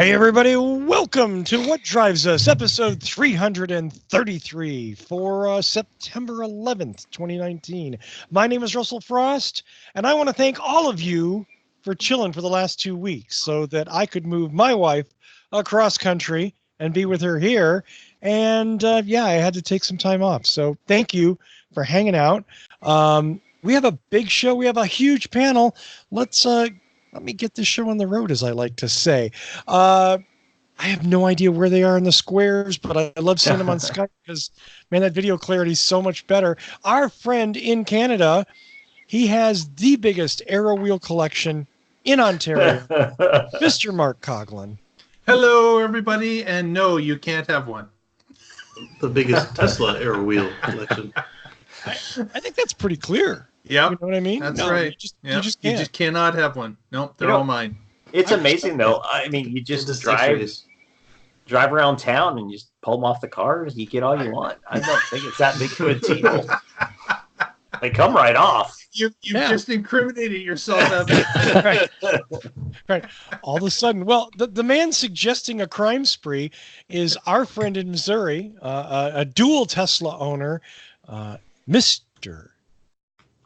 Hey everybody, welcome to What Drives Us, episode 333 for September 11th, 2019. My name is Russell Frost, and I want to thank all of you for chilling for the last 2 weeks so that I could move my wife across country and be with her here. And I had to take some time off. So thank you for hanging out. We have a big show. We have a huge panel. Let me get this show on the road, as I like to say. I have no idea where they are in the squares, but I love seeing them on Skype because, man, that video clarity is so much better. Our friend in Canada, he has the biggest Aero Wheel collection in Ontario, Mr. Mark Coughlin. Hello, everybody, and no, you can't have one. The biggest Tesla Aero Wheel collection. I think that's pretty clear. Yeah, you know what I mean? That's right. You just cannot have one. Nope, they're all mine. It's amazing, though. I mean, you just drive around town and you just pull them off the cars. You get all you want. I don't think it's that big of a deal. They come right off. You just incriminated yourself. Right. All of a sudden, well, the man suggesting a crime spree is our friend in Missouri, a dual Tesla owner, Mr.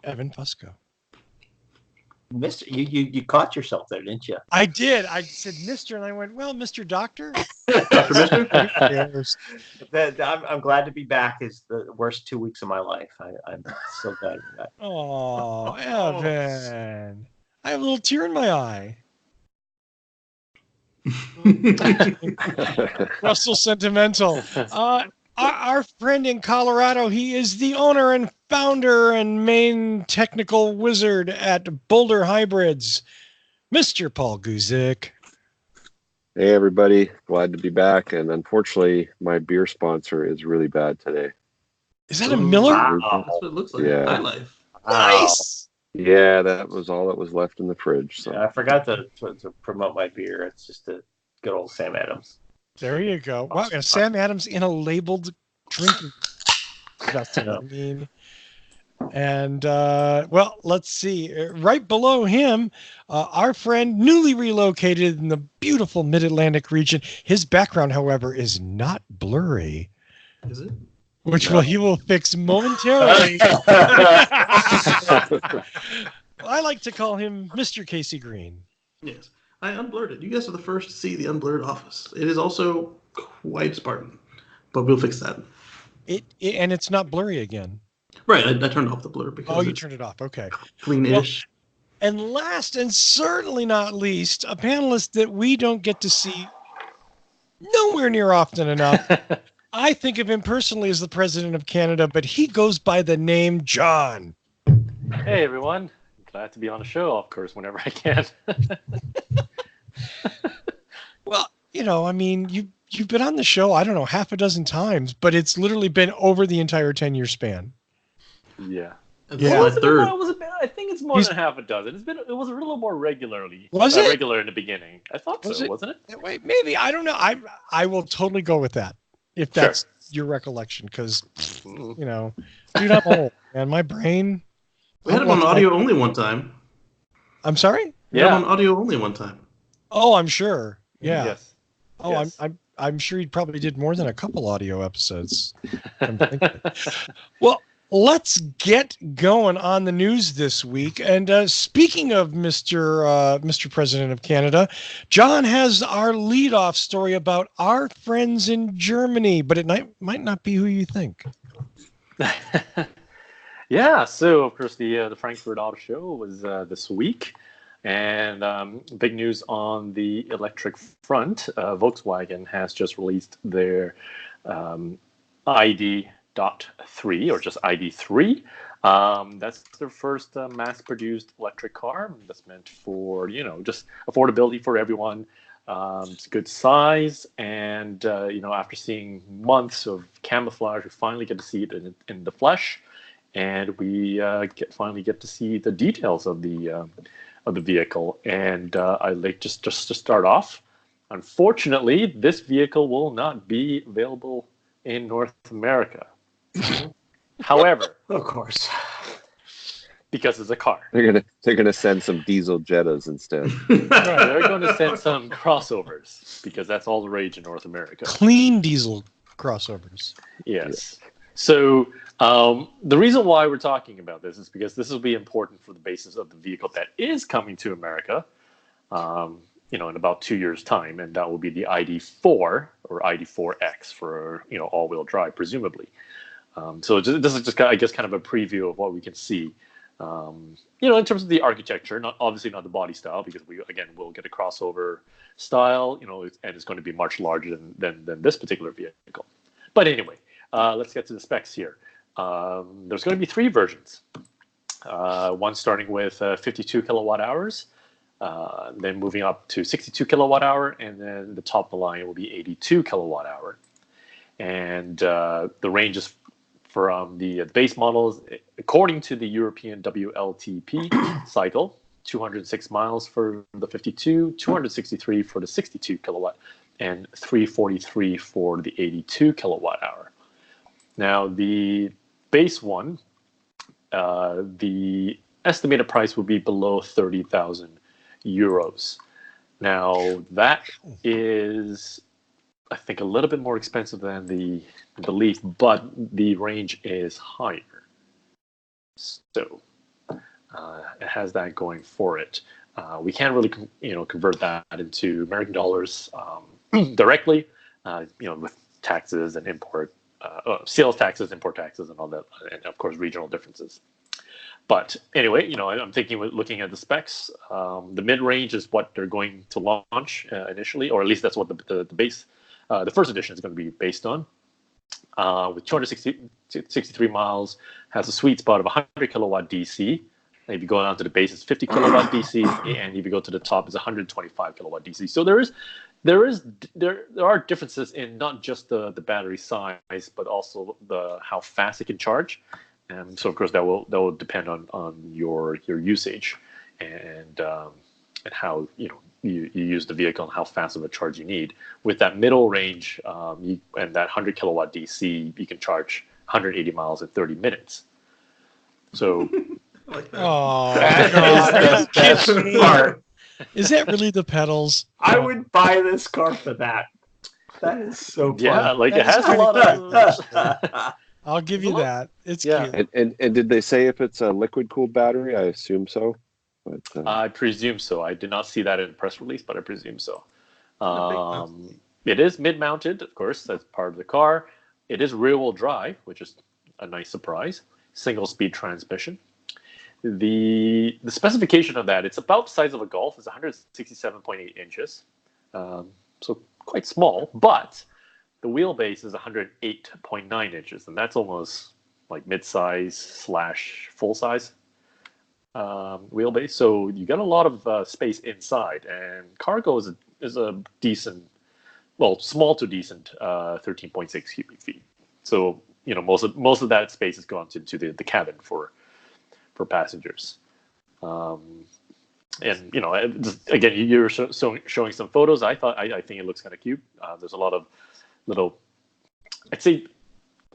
Evan Fusco. Mr. You caught yourself there, didn't you? I did. I said Mr. and I went, well, Mr. Doctor. Dr. Mister? I'm glad to be back. It's the worst 2 weeks of my life. I'm so glad to be back. Oh, Evan. I have a little tear in my eye. Russell Sentimental. Our friend in Colorado, he is the owner and founder and main technical wizard at Boulder Hybrids, Mr. Paul Guzik. Hey, everybody. Glad to be back. And unfortunately, my beer sponsor is really bad today. Is that a Miller? Wow. That's what it looks like. Yeah. High life. Nice. Yeah, that was all that was left in the fridge. So. Yeah, I forgot to promote my beer. It's just a good old Sam Adams. There you go. Wow, and Sam Adams in a labeled drinking vessel. I mean, and well, let's see. Right below him, our friend newly relocated in the beautiful Mid-Atlantic region. His background, however, is not blurry. Is it? Which he will fix momentarily. I like to call him Mr. Casey Green. Yes. I unblurred it. You guys are the first to see the unblurred office. It is also quite Spartan, but we'll fix that. And it's not blurry again. Right, I turned off the blur because you turned it off. Okay. Clean-ish. Well, and last and certainly not least, a panelist that we don't get to see nowhere near often enough. I think of him personally as the president of Canada, but he goes by the name John. Hey, everyone. Glad to be on the show, of course, whenever I can. Well, I mean, you've been on the show, I don't know, half a dozen times, but it's literally been over the entire 10-year span. Yeah. Yeah. My third. I think it's more than half a dozen. It was a little more regularly. Was it? Regular in the beginning. I thought wasn't it? Wait, maybe. I don't know. I will totally go with that if that's your recollection, because, dude, I'm old, and my brain... We had him on audio only one time. I'm sorry? We had him on audio only one time. Oh, I'm sure. Yeah. Yes. Oh, yes. I'm sure he probably did more than a couple audio episodes. Well, let's get going on the news this week. And speaking of Mr. President of Canada, John has our leadoff story about our friends in Germany, but it might not be who you think. Yeah, so of course the Frankfurt Auto Show was this week, and big news on the electric front. Volkswagen has just released their ID.3 or just ID.3. That's their first mass-produced electric car. That's meant for just affordability for everyone. It's a good size, and after seeing months of camouflage, we finally get to see it in the flesh. And we finally get to see the details of the vehicle. And I like just to start off. Unfortunately, this vehicle will not be available in North America. However, of course, because it's a car. They're gonna send some diesel Jettas instead. They're going to send some crossovers because that's all the rage in North America. Clean diesel crossovers. Yes. So the reason why we're talking about this is because this will be important for the basis of the vehicle that is coming to America, in about 2 years' time, and that will be the ID4 or ID4X for all-wheel drive, presumably. So this is just, I guess, kind of a preview of what we can see. In terms of the architecture, obviously not the body style, because we'll get a crossover style, and it's going to be much larger than this particular vehicle. But anyway, let's get to the specs here. There's going to be 3 versions. One starting with 52 kilowatt hours, then moving up to 62 kilowatt hour, and then the top of the line will be 82 kilowatt hour. And the range is from the base models, according to the European WLTP cycle, 206 miles for the 52, 263 for the 62 kilowatt, and 343 for the 82 kilowatt hour. Now, the base one, the estimated price will be below 30,000 euros. Now, that is, I think, a little bit more expensive than the Leaf, but the range is higher. So it has that going for it. We can't really, convert that into American dollars directly, with taxes and sales taxes, import taxes, and all that, and of course regional differences. But anyway, I'm thinking, looking at the specs, the mid-range is what they're going to launch initially, or at least that's what the base, the first edition is going to be based on. With 263 miles, has a sweet spot of 100 kilowatt DC. And if you go down to the base, it's 50 kilowatt DC, and if you go to the top, it's 125 kilowatt DC. So there are differences in not just the battery size, but also how fast it can charge. And so of course that will depend on your usage and how you use the vehicle and how fast of a charge you need. With that middle range and that 100 kilowatt DC, you can charge 180 miles in 30 minutes. So Like that. That is the best part. Is that really the pedals? I would buy this car for that. That is so fun. yeah, like That it is has a pretty lot of. I'll give you that. It's Yeah. cute. And did they say if it's a liquid cooled battery? I assume so. But I presume so. I did not see that in the press release, but I presume so. That makes sense. It is mid-mounted, of course. That's part of the car. It is rear-wheel drive, which is a nice surprise. Single-speed transmission. The specification of that, it's about the size of a Golf. It's 167.8 inches, so quite small. But the wheelbase is 108.9 inches, and that's almost like mid-size / full-size wheelbase. So you get a lot of space inside, and cargo is a decent, well, small to decent 13.6 cubic feet. So most of that space has gone into the cabin for passengers. And again, you're showing some photos. I think it looks kind of cute. There's a lot of little, I'd say,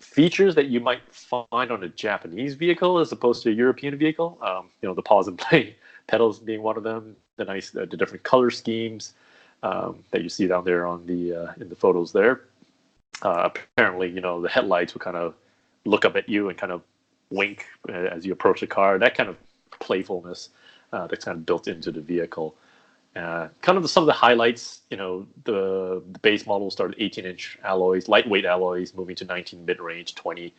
features that you might find on a Japanese vehicle as opposed to a European vehicle. The pause and play pedals being one of them. The different color schemes that you see down there on in the photos there. Apparently, the headlights will kind of look up at you and kind of wink as you approach the car. That kind of playfulness that's kind of built into the vehicle. Kind of some of the highlights, the base model started 18-inch alloys, lightweight alloys, moving to 19 mid-range, 20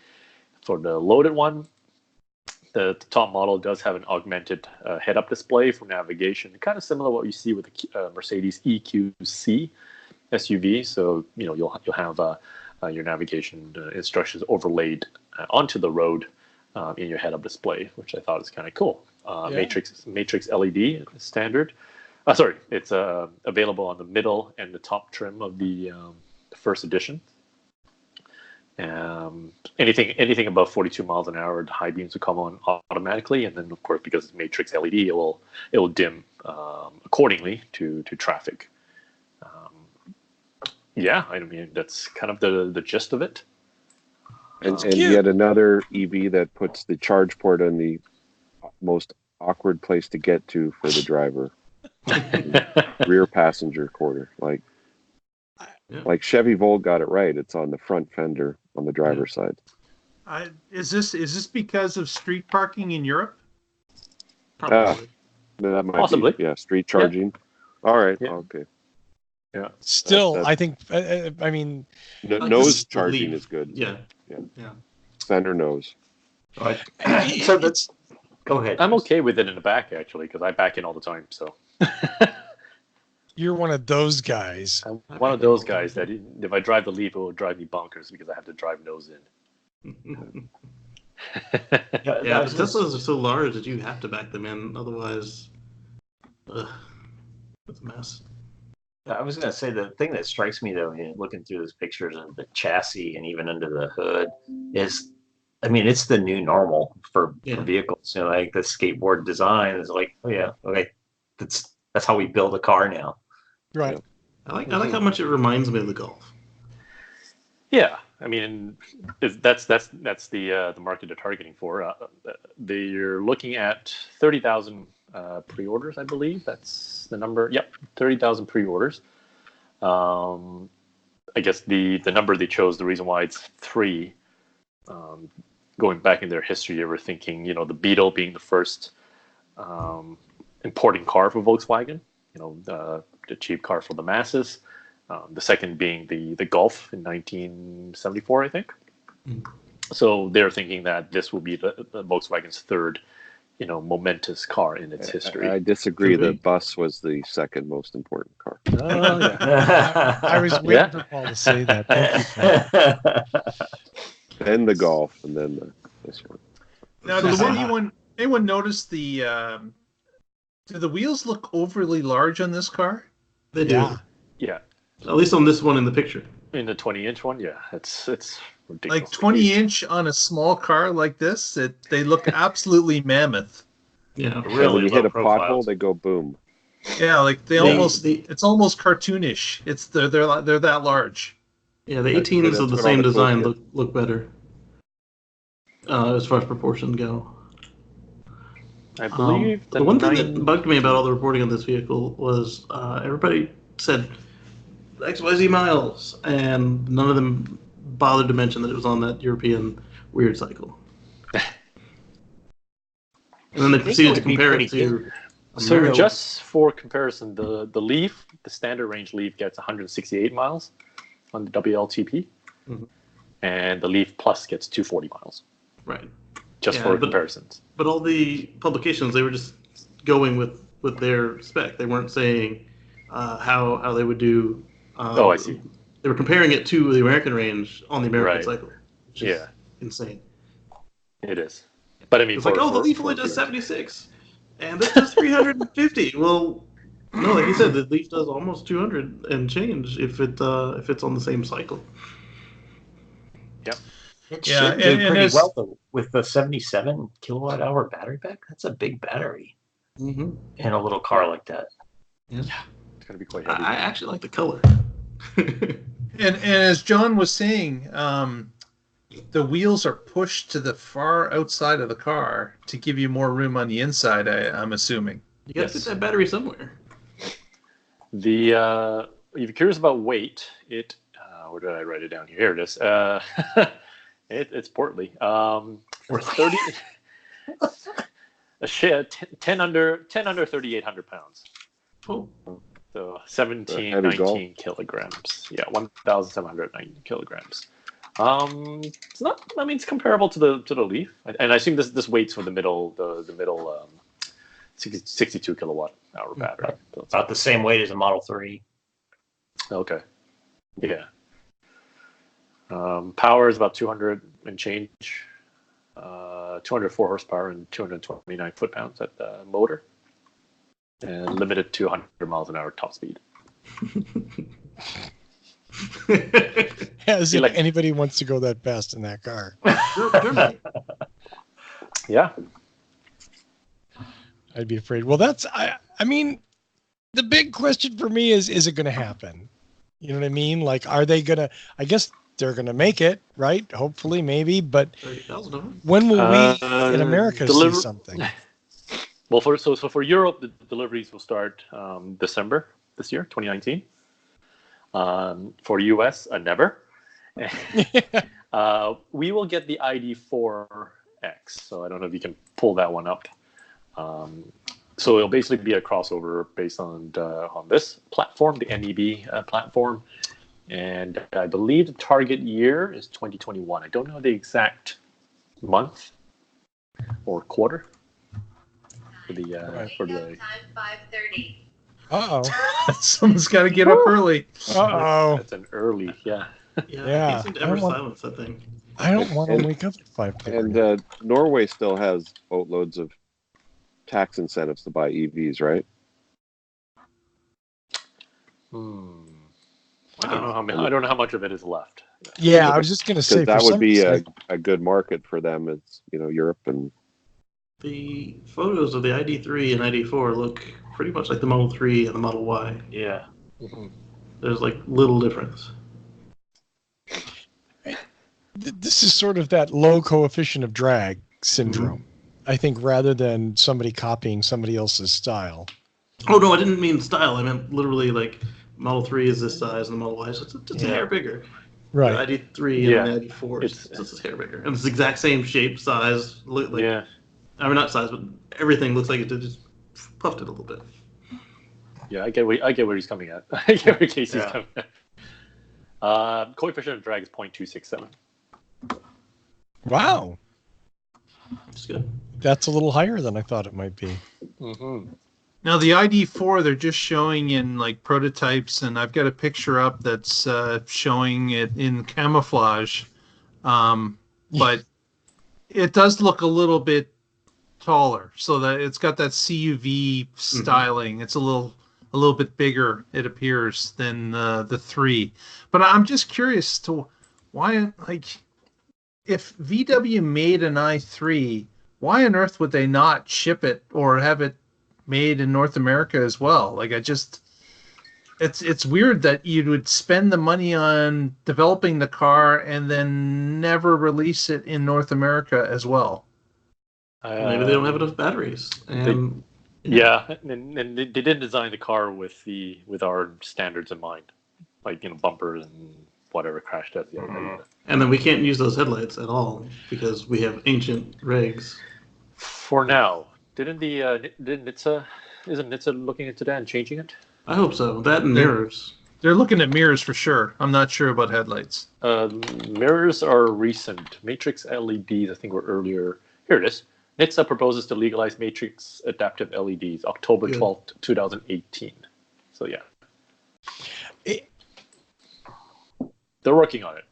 for the loaded one. The top model does have an augmented head-up display for navigation, kind of similar to what you see with the Mercedes EQC SUV. So you'll have your navigation instructions overlaid onto the road in your head-up display, which I thought was kind of cool. Matrix LED standard. It's available on the middle and the top trim of the first edition. Anything above 42 miles an hour, the high beams will come on automatically, and then of course, because it's Matrix LED, it will dim accordingly to traffic. I mean, that's kind of the gist of it. And yet another EV that puts the charge port on the most awkward place to get to for the driver. Rear passenger quarter. Like Chevy Volt got it right. It's on the front fender on the driver's side. Is this because of street parking in Europe? Probably. That might Possibly. be. Yeah, street charging. All right. Yeah. Okay. Yeah. Still, I think. I mean, nose charging is good. Yeah. Center nose. So it's go ahead. I'm okay with it in the back, actually, because I back in all the time. So you're one of those guys. I'm one of those guys that if I drive the Leaf, it will drive me bonkers because I have to drive nose in. Yeah, the Teslas are so large that you have to back them in. Otherwise, it's a mess. I was going to say the thing that strikes me, though, looking through those pictures of the chassis and even under the hood is, I mean, it's the new normal for vehicles. You know, like the skateboard design is like, oh yeah, okay, that's how we build a car now. Right. I like how much it reminds me of the Golf. Yeah, I mean, that's the market they're targeting for. They're looking at 30,000 pre-orders, I believe. That's the number. Yep, 30,000 pre-orders. I guess the number they chose, the reason why it's 3, going back in their history, they were thinking, the Beetle being the first importing car for Volkswagen, the cheap car for the masses. The second being the Golf in 1974, I think. So they're thinking that this will be the Volkswagen's third, momentous car in its history. I disagree. The bus was the second most important car. Oh, yeah. I was waiting for Paul to say that. Thank you, Paul. Then the Golf, and then this one. Now, does anyone notice do the wheels look overly large on this car? They do. Yeah. At least on this one in the picture. In the 20-inch one, yeah, it's ridiculous. Like 20-inch on a small car like this, they look absolutely mammoth. Yeah, really. When you hit a profiles. pothole, they go boom. Yeah, like it's almost cartoonish. They're that large. Yeah, the 18s of the same design look better as far as proportion go. I believe the one thing that bugged me about all the reporting on this vehicle was everybody said XYZ miles, and none of them bothered to mention that it was on that European weird cycle. And then they proceeded to compare it to. So just for comparison, the Leaf, the standard range Leaf gets 168 miles on the WLTP, and the Leaf Plus gets 240 miles. Right. Just for comparisons. But all the publications, they were just going with their spec. They weren't saying how they would do. I see. They were comparing it to the American range on the American cycle. Which is insane. It is. But I mean, it's the Leaf only does 76, and this does 350. Well, no, like you said, the Leaf does almost 200 and change if it's on the same cycle. Yep. It should do pretty well though, with the 77 kilowatt hour battery pack. That's a big battery in a little car like that. Yeah, it's gonna be quite heavy. I actually like the color. And as John was saying, the wheels are pushed to the far outside of the car to give you more room on the inside. I'm assuming you got to get that battery somewhere. If you're curious about weight, where did I write it down here? Here it is. It's portly. For 30, a shit 10 under 3,800 pounds. Oh. So 19 kilograms. Yeah, 1,790 kilograms. It's not. I mean, it's comparable to the Leaf, and I assume this weights for the middle 62 kilowatt hour battery. So about the same weight as a Model 3. Okay. Yeah. Power is about 200 and change. 204 horsepower and 229 foot-pounds at the motor. And limited to 100 miles an hour top speed. As if anybody wants to go that fast in that car. Yeah. I'd be afraid. Well, I mean, the big question for me is it going to happen? You know what I mean? Like, are they going to, I guess they're going to make it, right? Hopefully, maybe. But when will we in America see something? Well, for Europe, the deliveries will start December this year, 2019. For US, never. We will get the ID4X, so I don't know if you can pull that one up. So it'll basically be a crossover based on this platform, the NEB platform, and I believe the target year is 2021. I don't know the exact month or quarter for the Time 5:30. Uh-oh. Someone's got to get up early. Uh-oh. That's an early, yeah. Yeah, I can't seem to ever silence that thing. I don't want to wake up at 5:30. And Norway still has boatloads of tax incentives to buy EVs, right? I don't know how much of it is left. Yeah, I was just going to say Because that would be reason, a good market for them. It's Europe and The photos of the ID3 and ID4 look pretty much like the Model 3 and the Model Y. Yeah. There's like little difference. this is sort of that low coefficient of drag syndrome. I think rather than somebody copying somebody else's style. Oh no, I didn't mean style. I meant literally like Model 3 is this size and the Model Y is just a hair bigger. Right. The ID3 and the ID4 is just a hair bigger. And it's the exact same shape, size. I mean, not size, but everything looks like it just puffed it a little bit. Yeah, I get where he's coming at. I get where Casey's coming at. Coefficient of drag is 0.267. Wow. It's good. That's a little higher than I thought it might be. Now the ID4, they're just showing in like prototypes, and I've got a picture up that's showing it in camouflage, but it does look a little bit taller. So that it's got that CUV styling. It's a little bit bigger, it appears, than the 3. But I'm just curious to why, like, if VW made an i3, why on earth would they not ship it or have it made in North America as well? Like, it's weird that you would spend the money on developing the car and then never release it in North America as well. Maybe they don't have enough batteries. And they didn't design the car with our standards in mind, like bumpers and whatever crash tests. And then we can't use those headlights at all because we have ancient regs. For now, isn't NHTSA looking into that and changing it? I hope so. That and mirrors. They're looking at mirrors for sure. I'm not sure about headlights. Mirrors are recent. Matrix LEDs, I think, were earlier. Here it is. NHTSA proposes to legalize matrix adaptive LEDs, October 12th, 2018. So, yeah. They're working on it.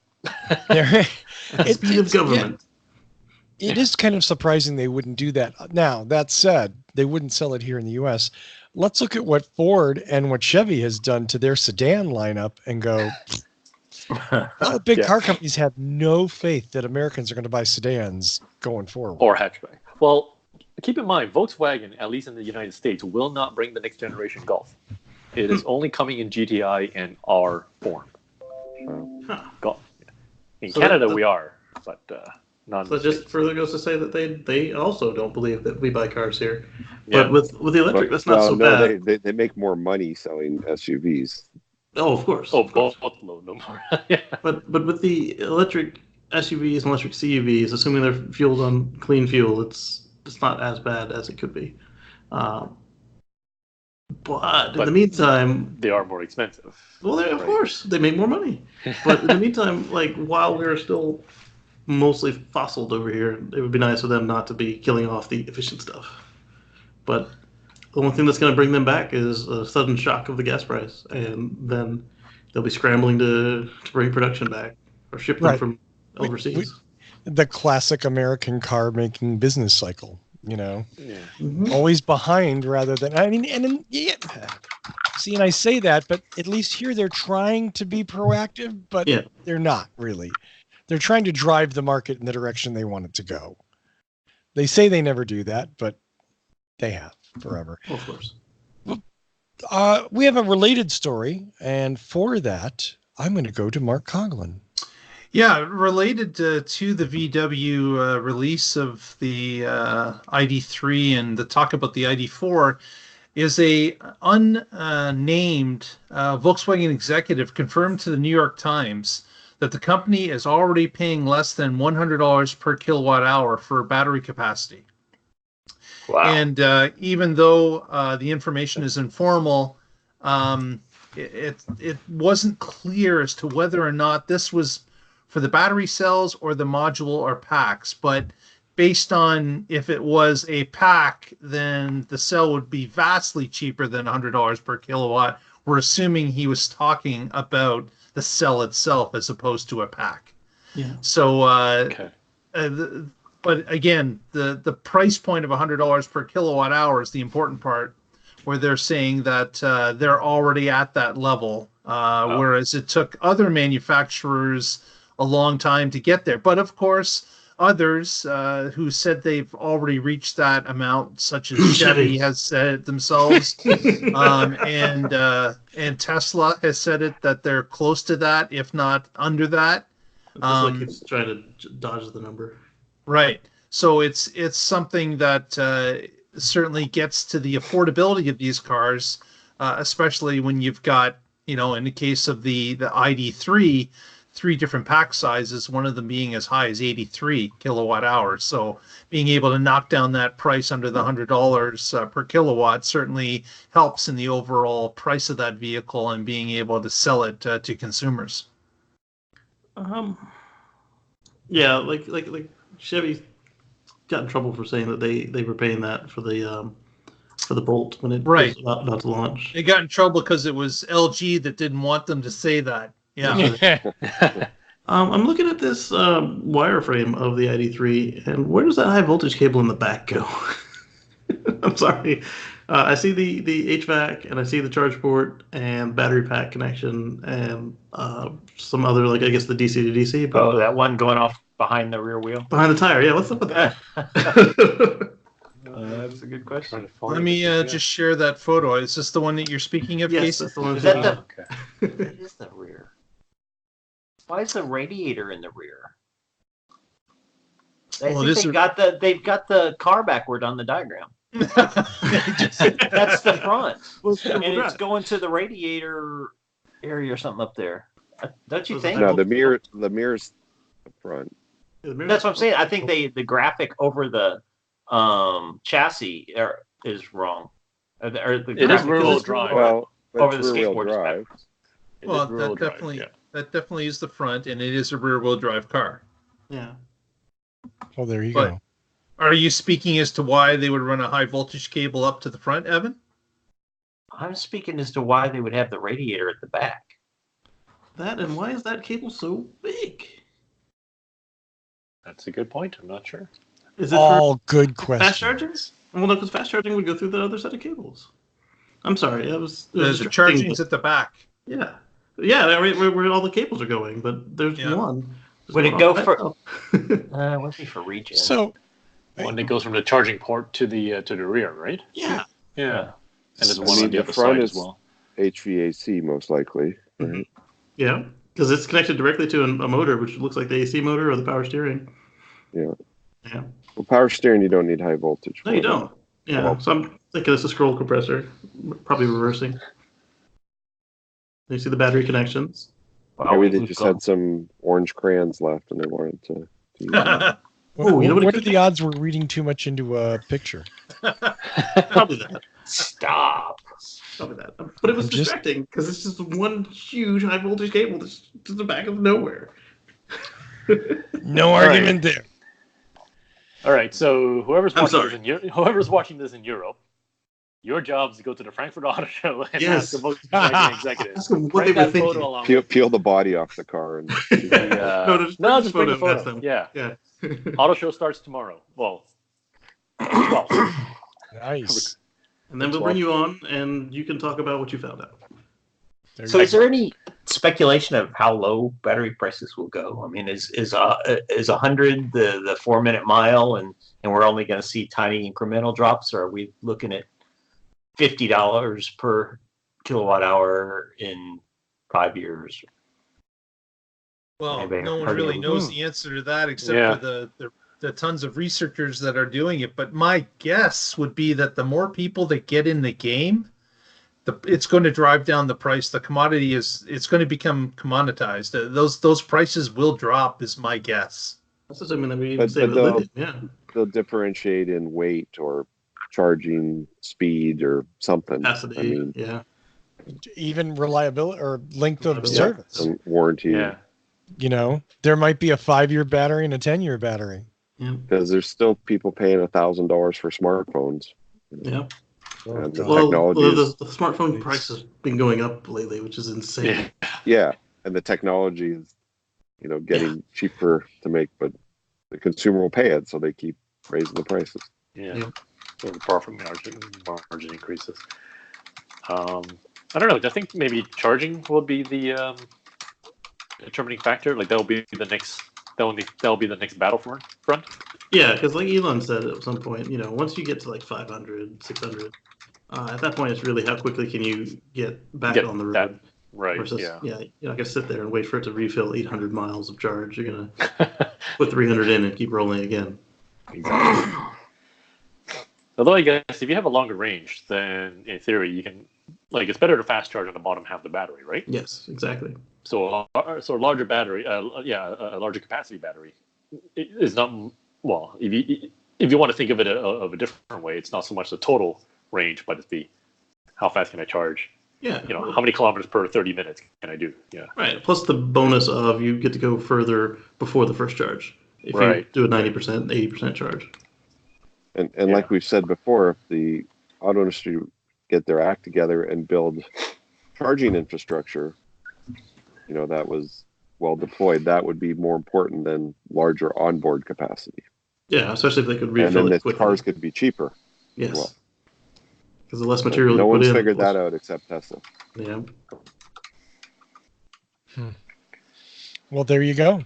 Speed of government. It is kind of surprising they wouldn't do that. Now, that said, they wouldn't sell it here in the U.S. Let's look at what Ford and what Chevy has done to their sedan lineup and go, big car companies have no faith that Americans are going to buy sedans going forward. Or hatchback. Well, keep in mind, Volkswagen, at least in the United States, will not bring the next generation Golf. It is only coming in GTI and R form. Golf. In Canada, we are, but not. So it just further goes to say that they also don't believe that we buy cars here. But with the electric, that's not so bad. They make more money selling SUVs. Oh, of course. Oh, both no more. But with the electric SUVs and electric CUVs, assuming they're fueled on clean fuel, it's not as bad as it could be. But in the meantime, they are more expensive. Well, of course, they make more money. But in the meantime, like while we're still mostly fossiled over here, it would be nice for them not to be killing off the efficient stuff. But the only thing that's going to bring them back is a sudden shock of the gas price, and then they'll be scrambling to bring production back or ship them from overseas. The classic American car making business cycle. Always behind rather than, see, and I say that, but at least here they're trying to be proactive, but they're not really. They're trying to drive the market in the direction they want it to go. They say they never do that, but they have forever. Of course. We have a related story, and for that, I'm going to go to Mark Coughlin. Yeah, related to the VW release of the ID3 and the talk about the ID4 is a unnamed Volkswagen executive confirmed to the New York Times that the company is already paying less than $100 per kilowatt hour for battery capacity. Wow. And even though the information is informal, it wasn't clear as to whether or not this was for the battery cells or the module or packs. But based on if it was a pack, then the cell would be vastly cheaper than $100 per kilowatt. We're assuming he was talking about the cell itself as opposed to a pack. Yeah. So, Okay. but again, the price point of $100 per kilowatt hour is the important part, where they're saying that they're already at that level, whereas it took other manufacturers a long time to get there. But of course, others who said they've already reached that amount, such as Chevy has said it themselves, and Tesla has said it that they're close to that, if not under that. Tesla keeps trying to dodge the number. Right. So it's something that certainly gets to the affordability of these cars, especially when you've got, in the case of the ID3, 3 different pack sizes, one of them being as high as 83 kilowatt hours. So being able to knock down that price under the $100 per kilowatt certainly helps in the overall price of that vehicle and being able to sell it to consumers. Yeah, like Chevy got in trouble for saying that they were paying that for the Bolt when it was about to launch. They got in trouble because it was LG that didn't want them to say that. Yeah. I'm looking at this wireframe of the ID3, and where does that high voltage cable in the back go? I'm sorry. I see the HVAC, and I see the charge port and battery pack connection, and some other, like, I guess the DC to DC. But that one going off behind the rear wheel? Behind the tire, yeah. What's up with that? That's a good question. Let me just share that photo. Is this the one that you're speaking of, Yes, Casey? that's the one. Is that the? Okay. That is the rear. Why is the radiator in the rear? They've got the car backward on the diagram. That's the front, and it's going to the radiator area or something up there. Don't you think? No, the mirror's up front. That's what I'm saying. I think the graphic over the chassis is wrong. It is rear-wheel drive. Well, over the rear-wheel skateboard drive. Well, that definitely is the front, and it is a rear-wheel drive car. Yeah. Oh, there you go. Are you speaking as to why they would run a high voltage cable up to the front, Evan? I'm speaking as to why they would have the radiator at the back. That, and why is that cable so big? That's a good point. I'm not sure. Is it all good questions? Fast charging? Well, no, because fast charging would go through the other set of cables. I'm sorry, the charging's at the back. Yeah, where all the cables are going, but there's one. Would it go for? Would be for regen. So, one that goes from the charging port to the rear, right? Yeah. And there's one on the other side as well. HVAC most likely. Right? Yeah, because it's connected directly to a motor, which looks like the AC motor or the power steering. Yeah. Yeah. Well, power steering, you don't need high voltage. No, you don't. Yeah. Well, so I'm thinking it's a scroll compressor, probably reversing. You see the battery connections. Maybe they just had some orange crayons left and they wanted to use them. What are the odds we're reading too much into a picture? Probably that. Stop. Probably that. But it was distracting because it's just one huge high voltage cable that's to the back of nowhere. No argument there. All right, so whoever's watching this in Europe, your job is to go to the Frankfurt Auto Show and ask the Volkswagen executives. Ask them what they were thinking. Peel the body off the car. And just bring the photo. Yeah. Auto Show starts tomorrow. Well, 12. Nice. And then we'll bring you on, and you can talk about what you found out. Is there any speculation of how low battery prices will go? I mean, is 100 the 4-minute mile, and we're only going to see tiny incremental drops, or are we looking at $50 per kilowatt hour in 5 years? Well, Maybe no one hard to really get- knows the answer to that except Yeah. for the tons of researchers that are doing it. But my guess would be that the more people that get in the game, it's going to drive down the price. The commodity it's going to become commoditized. Those prices will drop, is my guess. That's assuming that we But save the lithium. Yeah. they'll differentiate in weight or charging speed or something. Capacity. I mean, yeah. Even reliability or length of Reliability. service. and warranty. Yeah. You know, there might be a 5-year battery and a 10-year battery. Yeah. Because there's still people paying $1,000 for smartphones. Yeah. And the Well, technology the smartphone price has been going up lately, which is insane. yeah, and the technology is, getting cheaper to make, but the consumer will pay it, so they keep raising the prices. Yeah. Yeah. So the profit margin increases. I don't know. I think maybe charging will be the determining factor. Like that'll be the next battlefront. Yeah, because like Elon said at some point, once you get to like 500, 600, at that point it's really how quickly can you get back on the road. That, right. Versus, Yeah. you're not gonna sit there and wait for it to refill 800 miles of charge. You're gonna put 300 in and keep rolling again. Exactly. Although I guess if you have a longer range, then in theory you can, it's better to fast charge on the bottom half of the battery, right? Yes, exactly. So a larger battery, a larger capacity battery is not, well, if you want to think of it of a different way, it's not so much the total range, but it's how fast can I charge? Yeah. How many kilometers per 30 minutes can I do? Yeah. Right. Plus the bonus of you get to go further before the first charge. If you Right. do a 90%, 80% charge. And like we've said before, if the auto industry get their act together and build charging infrastructure, that was well deployed, that would be more important than larger onboard capacity. Yeah, especially if they could And refill then it the quickly. cars could be cheaper. Yes. well. Because the less material No you put one's in. figured that out except Tesla. Yeah. Well, there you go.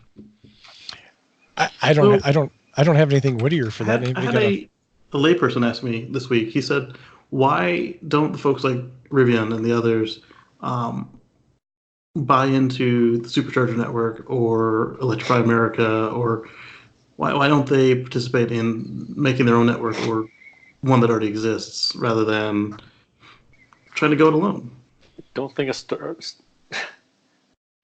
I don't have anything wittier for that. I had a layperson ask me this week. He said, "Why don't the folks like Rivian and the others buy into the supercharger network or Electrify America, or why don't they participate in making their own network or one that already exists rather than trying to go it alone?" Don't think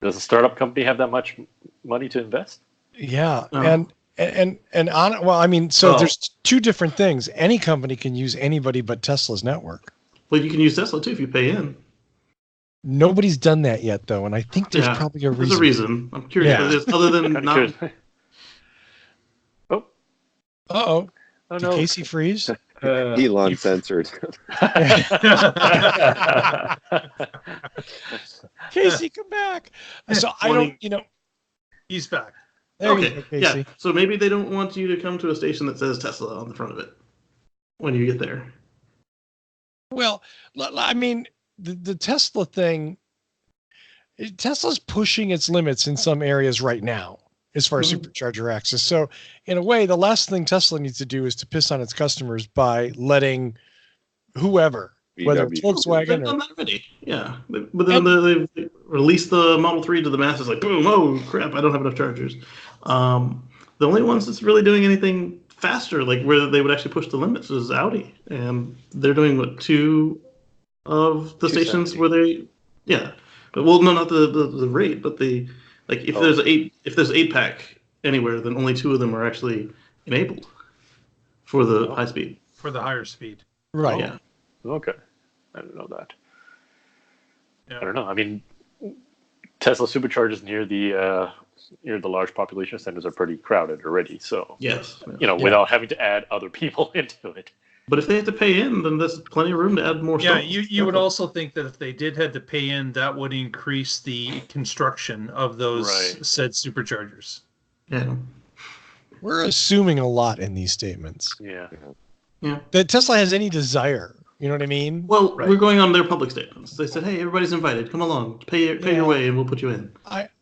does a startup company have that much money to invest? Yeah, No. and on well, I mean, so there's two different things. Any company can use anybody but Tesla's network. Well, you can use Tesla too if you pay in. Nobody's done that yet, though, and I think there's Yeah, probably a There's reason. a reason. I'm curious Yeah. what it is, other than Kinda not. curious. Uh-oh. Oh Did no. Casey freeze? Elon censored. Casey, come back. So I don't, He's back. there you Okay, go, Casey. yeah. So maybe they don't want you to come to a station that says Tesla on the front of it when you get there. Well, I mean, the Tesla thing, Tesla's pushing its limits in some areas right now as far as supercharger access. So in a way, the last thing Tesla needs to do is to piss on its customers by letting whoever, whether it's VW. Volkswagen They've or done that already. Yeah, but then they've released the Model 3 to the masses. Like, boom! Oh crap! I don't have enough chargers. The only ones that's really doing anything faster, like where they would actually push the limits, is Audi, and they're doing 2 of the stations where they, but well, no, not the rate, but if there's 8 pack anywhere, then only 2 of them are actually enabled for the high speed. For the higher speed. right. Yeah. Okay. I didn't know that. Yeah. I don't know. I mean, Tesla superchargers near the large population centers are pretty crowded already. So, Yes. without having to add other people into it. But if they have to pay in, then there's plenty of room to add more Yeah, stuff. you would also think that if they did have to pay in, that would increase the construction of those Right. said superchargers. Yeah. We're assuming a lot in these statements. Yeah. That Tesla has any desire. You know what I mean? Well, Right. we're going on their public statements. They said, "Hey, everybody's invited. Come along. Pay your way, and we'll put you in."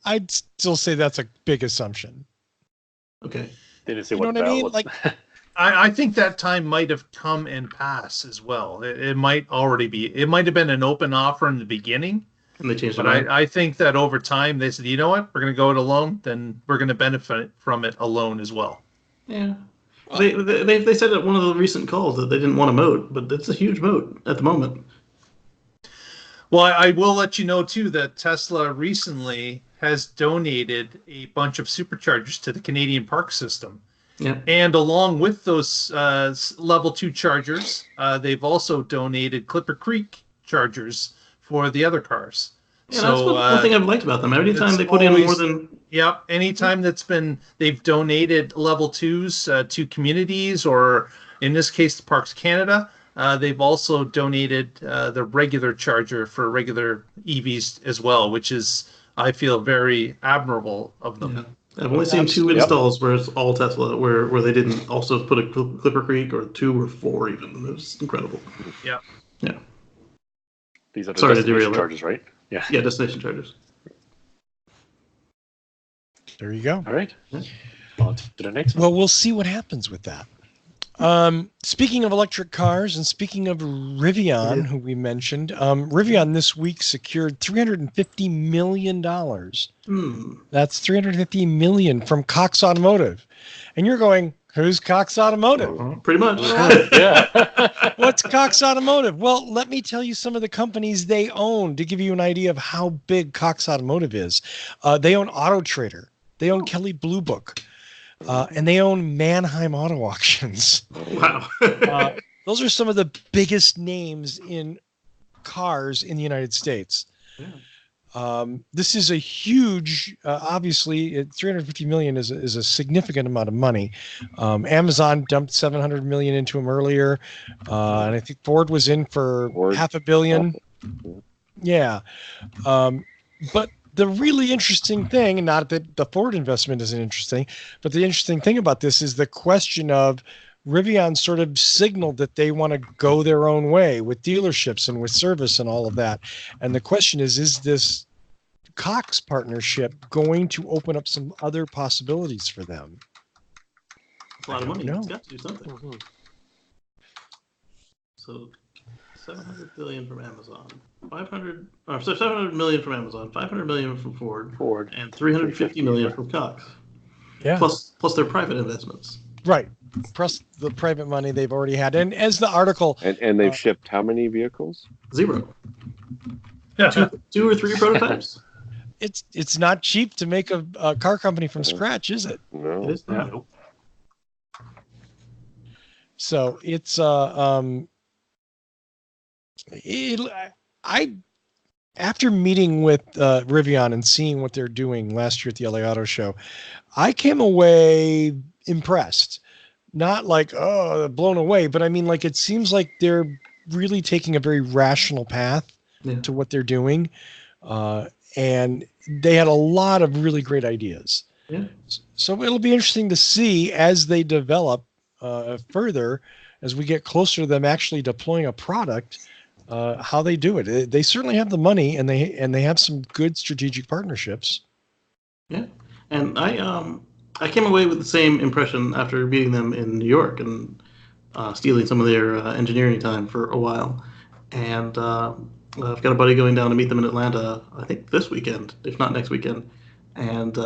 I'd still say that's a big assumption. Okay. They didn't say You know what I mean? Like, I think that time might have come and passed as well. It might already be. It might have been an open offer in the beginning, And they changed But their mind. I think that over time they said, you know what, we're going to go it alone. Then we're going to benefit from it alone as well. Yeah. They said at one of the recent calls that they didn't want a moat, but it's a huge moat at the moment. Well, I will let you know too that Tesla recently has donated a bunch of superchargers to the Canadian park system. Yeah. And along with those level 2 chargers, they've also donated Clipper Creek chargers for the other cars. Yeah, that's one thing I've liked about them. Every time they put in more than... Yep. Anytime they've donated level 2s to communities, or in this case, Parks Canada, they've also donated the regular charger for regular EVs as well, which is, I feel, very admirable of them. Yeah. I've only seen 2 installs where it's all Tesla, where they didn't also put a Clipper Creek, or 2 or 4 even. It was incredible. Yeah. Yeah. These are the destination chargers, right? Yeah. Yeah, destination chargers. There you go. All right. On to the next one. Well, we'll see what happens with that. Speaking of electric cars and speaking of Rivian, who we mentioned, Rivian this week secured $350 million. That's $350 million from COX Automotive. And you're going, who's COX Automotive? Pretty much. Yeah. What's COX Automotive? Well, let me tell you some of the companies they own to give you an idea of how big COX Automotive is. They own Auto Trader. They own Kelley Blue Book. And they own Mannheim Auto Auctions. Wow. Those are some of the biggest names in cars in the United States. Yeah. This is a huge, obviously, $350 million is a significant amount of money. Amazon dumped $700 million into them earlier, and I think Ford was in for $500 million. Yeah, but the really interesting thing, and not that the Ford investment isn't interesting, but the interesting thing about this is the question of Rivian sort of signaled that they want to go their own way with dealerships and with service and all of that. And the question is this Cox partnership going to open up some other possibilities for them? A lot of money. It's got to do something. So $700 billion from Amazon, 700 million from Amazon, 500 million from Ford, and 350 million from Cox. Yeah. Plus their private investments. Right. Plus the private money they've already had. And as the article... And they've shipped how many vehicles? 0. 2 or 3 prototypes. It's not cheap to make a car company from scratch, is it? No. It is not. Nope. So it's after meeting with Rivian and seeing what they're doing last year at the LA Auto Show, I came away impressed. Not like, oh, blown away, but I mean, like, it seems like they're really taking a very rational path to what they're doing. And they had a lot of really great ideas. Yeah. So it'll be interesting to see as they develop further, as we get closer to them actually deploying a product, how they do it. They certainly have the money, and they have some good strategic partnerships. Yeah, and I came away with the same impression after meeting them in New York and stealing some of their engineering time for a while. And I've got a buddy going down to meet them in Atlanta, I think this weekend, if not next weekend. And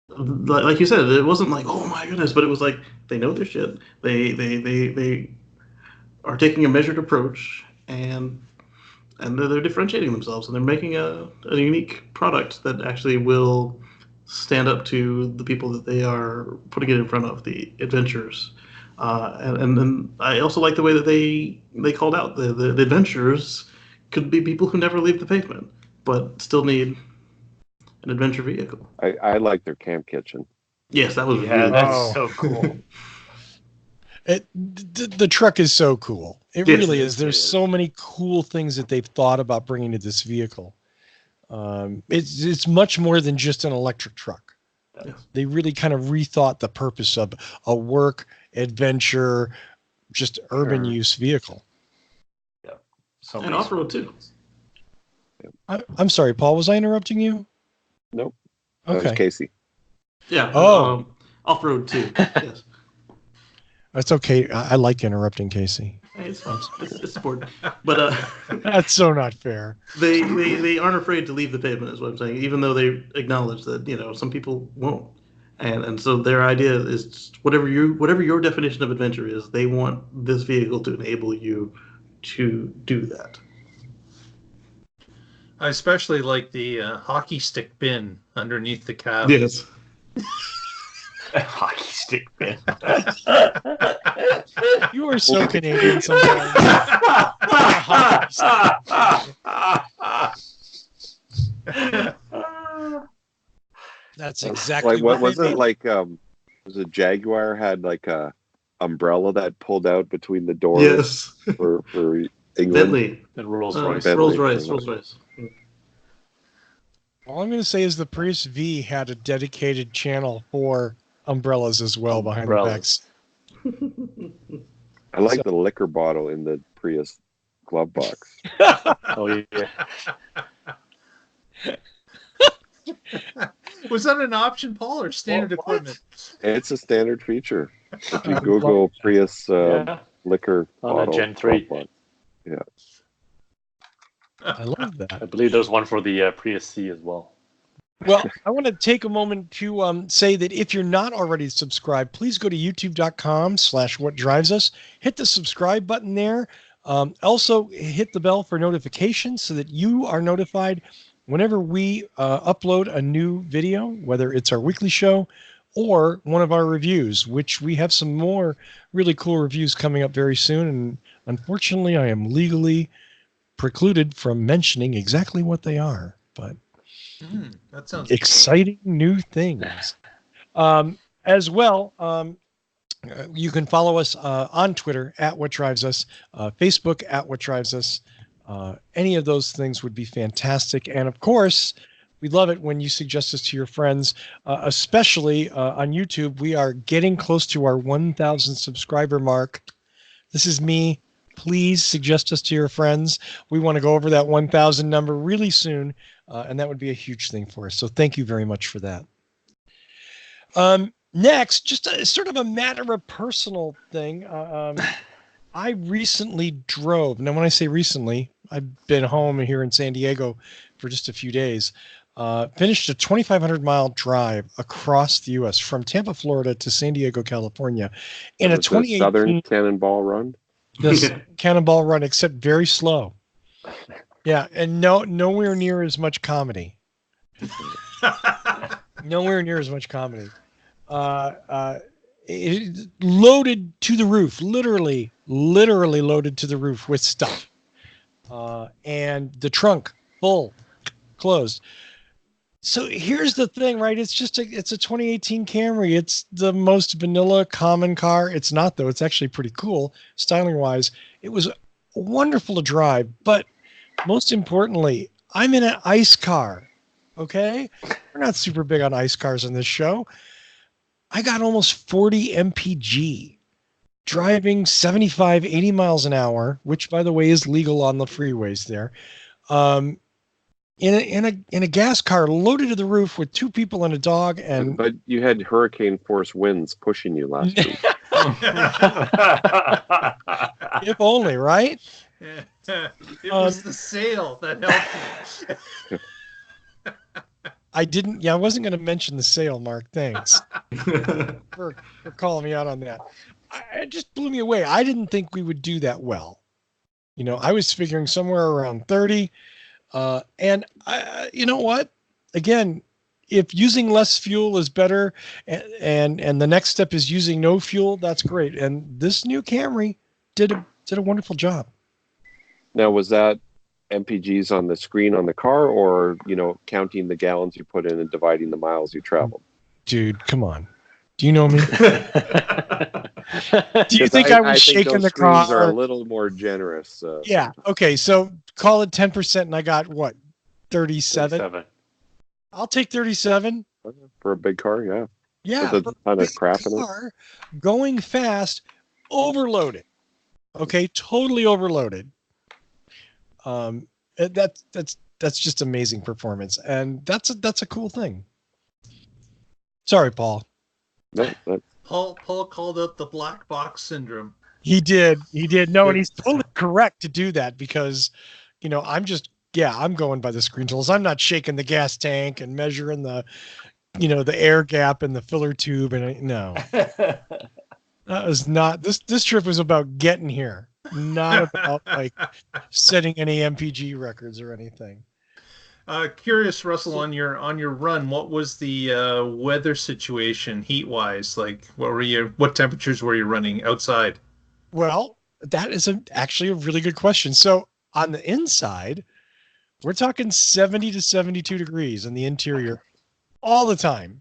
like you said, it wasn't like, oh my goodness, but it was like they know their shit. They are taking a measured approach, and they're differentiating themselves, and they're making a unique product that actually will stand up to the people that they are putting it in front of, the adventurers. And then I also like the way that they called out the adventurers could be people who never leave the pavement, but still need an adventure vehicle. I like their camp kitchen. Yes, that was Yeah, really that's so cool. The truck is so cool. It Yes, really is. There's so many cool things that they've thought about bringing to this vehicle. It's much more than just an electric truck. Yes. They really kind of rethought the purpose of a work, adventure, just urban use vehicle. Yeah. So and off-road too. I'm sorry, Paul, was I interrupting you? Nope. That was Okay. Casey. Yeah. Oh. Off-road too. Yes. That's okay. I like interrupting Casey. Hey, it's fun. It's sport. But That's so not fair. they aren't afraid to leave the pavement, is what I'm saying, even though they acknowledge that, some people won't. And so their idea is whatever your definition of adventure is, they want this vehicle to enable you to do that. I especially like the hockey stick bin underneath the cab. Yes. Hockey stick bin. You are so Canadian sometimes. That's exactly Like what was they it made. like? Was it Jaguar had like a umbrella that pulled out between the doors Yes. for England? Bentley. And Rolls Uh, Royce. Bentley. Rolls-Royce. All I'm going to say is the Prius V had a dedicated channel for umbrellas as well behind the Umbrellas. backs. I like the liquor bottle in the Prius glove box. Oh yeah. Was that an option, Paul, or standard equipment? It's a standard feature. If you Google Prius Yeah. liquor On a bottle, Gen 3. glove box. I love I that. believe there's one for the Prius C as well. Well, I want to take a moment to say that if you're not already subscribed, please go to youtube.com/whatdrivesus. Hit the subscribe button there. Also, hit the bell for notifications so that you are notified whenever we upload a new video, whether it's our weekly show or one of our reviews, which we have some more really cool reviews coming up very soon. And unfortunately, I am legally precluded from mentioning exactly what they are, but That sounds exciting new things. As well, you can follow us on Twitter at What Drives Us, Facebook at What Drives Us. Any of those things would be fantastic. And of course, we love it when you suggest us to your friends, especially on YouTube. We are getting close to our 1,000 subscriber mark. This is me. Please suggest us to your friends. We want to go over that 1,000 number really soon, and that would be a huge thing for us. So thank you very much for that. Next, just sort of a matter of personal thing. I recently drove. Now, when I say recently, I've been home here in San Diego for just a few days. Finished a 2,500-mile drive across the U.S. from Tampa, Florida to San Diego, California, in a Was the 2018 Southern Cannonball Run. this cannonball run, except very slow. Yeah, and nowhere near as much comedy. Nowhere near as much comedy. It loaded to the roof, literally loaded to the roof with stuff, and the trunk full, closed. So here's the thing, right? It's a 2018 Camry. It's the most vanilla common car. It's not, though. It's actually pretty cool, styling wise. It was wonderful to drive, but most importantly, I'm in an ICE car. Okay, we're not super big on ICE cars on this show. I got almost 40 mpg, driving 75, 80 miles an hour, which, by the way, is legal on the freeways there. In a gas car loaded to the roof with two people and a dog, and But you had hurricane force winds pushing you last week. if only, right? It was the sale that helped you. I wasn't going to mention the sale, Mark. Thanks for calling me out on that. It just blew me away. I didn't think we would do that well. I was figuring somewhere around 30. And you know what? Again, if using less fuel is better, and the next step is using no fuel, that's great. And this new Camry did a wonderful job. Now, was that MPGs on the screen on the car, or counting the gallons you put in and dividing the miles you traveled? Dude, come on. Do you know me? Do you think I was shaking the car? Are a little more generous. Yeah. Okay. So call it 10%, and I got what? 37. 37. I'll take 37. For a big car, yeah. Yeah. With a ton of crap in it. Going fast, overloaded. Okay, totally overloaded. That's just amazing performance, and that's a cool thing. Sorry, Paul. No, Paul called out the black box syndrome. He did. No, and he's totally correct to do that because, I'm going by the screen tools. I'm not shaking the gas tank and measuring the air gap in the filler tube. And no, that was not, this trip was about getting here, not about like setting any MPG records or anything. Curious, Russell, on your run, what was the weather situation heat wise? Like, what temperatures were you running outside? Well, that is actually a really good question. So on the inside, we're talking 70 to 72 degrees in the interior all the time.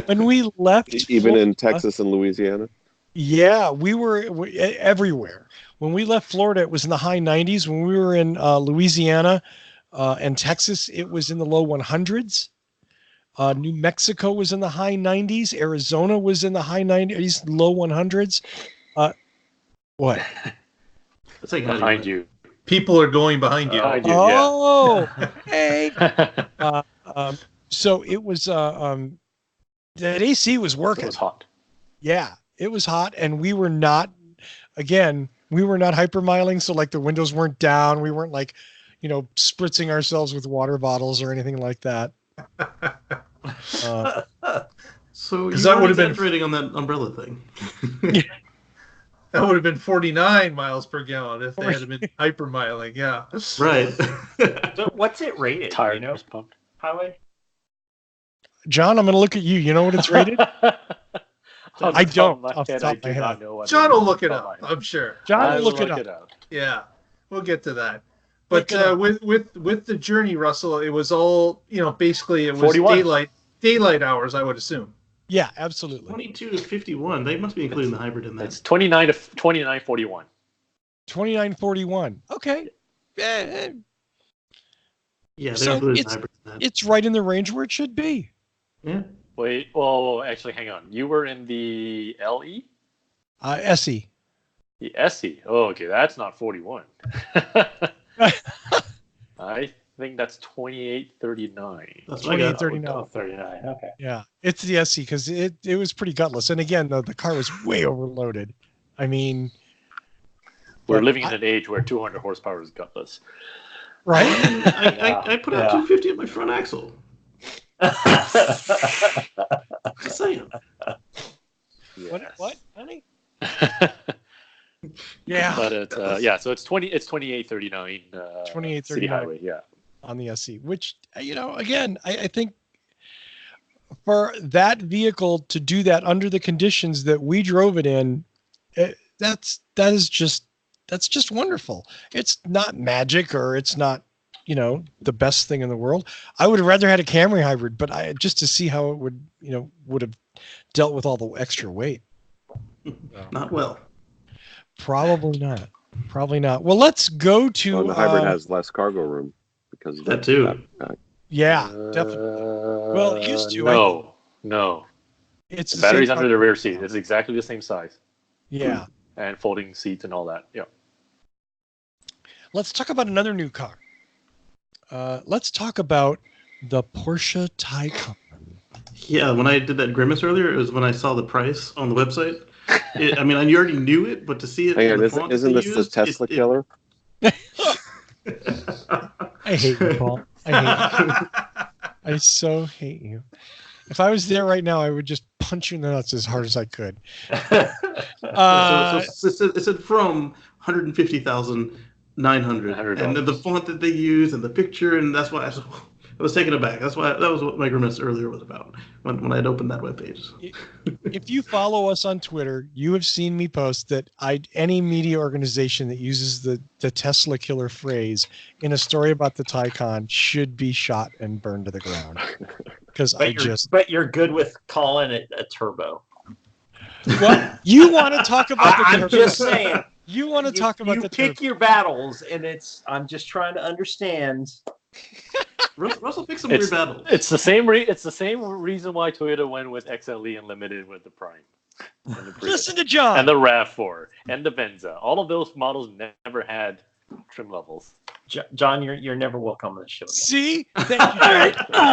When we left, even in Texas and Louisiana. Yeah, we were everywhere. When we left Florida, it was in the high 90s. When we were in Louisiana and Texas, it was in the low 100s. New Mexico was in the high 90s. Arizona was in the high 90s, low 100s. What? Behind you. People are going behind you. Oh, hey. So it was that AC was working. It was hot. Yeah, it was hot, and we were not hypermiling, so like the windows weren't down. We weren't like, spritzing ourselves with water bottles or anything like that. So that would have been rating on that umbrella thing. That would have been 49 miles per gallon if they had been hypermiling. Yeah, right. So what's it rated? Tires pumped. Highway. John, I'm going to look at you. You know what it's rated? I don't. Off the top of my head. John will look it up. I'm sure. John will look it up. Yeah, we'll get to that. But with the journey, Russell, it was all basically it was 41. daylight hours, I would assume. Yeah, absolutely. 22 to 51. They must be including the hybrid in that. It's 29 to 29:41. 29:41. Okay. Yeah, so including the hybrid in that. It's right in the range where it should be. Yeah. Wait. Well, actually, hang on. You were in the LE? SE. The SE. Oh, okay. That's not 41. I think that's 2839. That's 2839. Oh, 39. Okay. Yeah, it's the SE because it was pretty gutless. And again, the car was way overloaded. I mean, we're living in an age where 200 horsepower is gutless. Right? I put out 250 at my front axle. Just saying. Yes. What, honey? Yeah. But so it's 2839 2839 city highway, yeah. On the SE, which again, I think for that vehicle to do that under the conditions that we drove it in, that's just wonderful. It's not magic or it's not the best thing in the world. I would have rather had a Camry hybrid, but just to see how it would have dealt with all the extra weight. Not well. Probably not. Well, let's go to. Well, the hybrid has less cargo room because of that too. Yeah, definitely. Well, it used to. No. It's the battery's under the rear seat. It's exactly the same size. Yeah. And folding seats and all that. Yeah. Let's talk about another new car. Let's talk about the Porsche Taycan. Yeah, when I did that grimace earlier, it was when I saw the price on the website. I already knew it, but to see it. Isn't this the Tesla killer? I hate you, Paul. I hate you. I so hate you. If I was there right now, I would just punch you in the nuts as hard as I could. So it said from 150,900, and the font that they use and the picture, and that's why I was taken aback. That was what my grimace earlier was about when I'd opened that webpage. If you follow us on Twitter, you have seen me post that any media organization that uses the Tesla killer phrase in a story about the Taycan should be shot and burned to the ground. But you're good with calling it a turbo. Well, you want to talk about the turbo. I'm just saying. You want to talk about the turbo. You pick your battles, and I'm just trying to understand. Russell picked some weird battles. It's the same. It's the same reason why Toyota went with XLE and Limited with the Prime. Listen to John. And the RAV4 and the Venza. All of those models never had trim levels. John, you're never welcome on this show again. See? Thank you.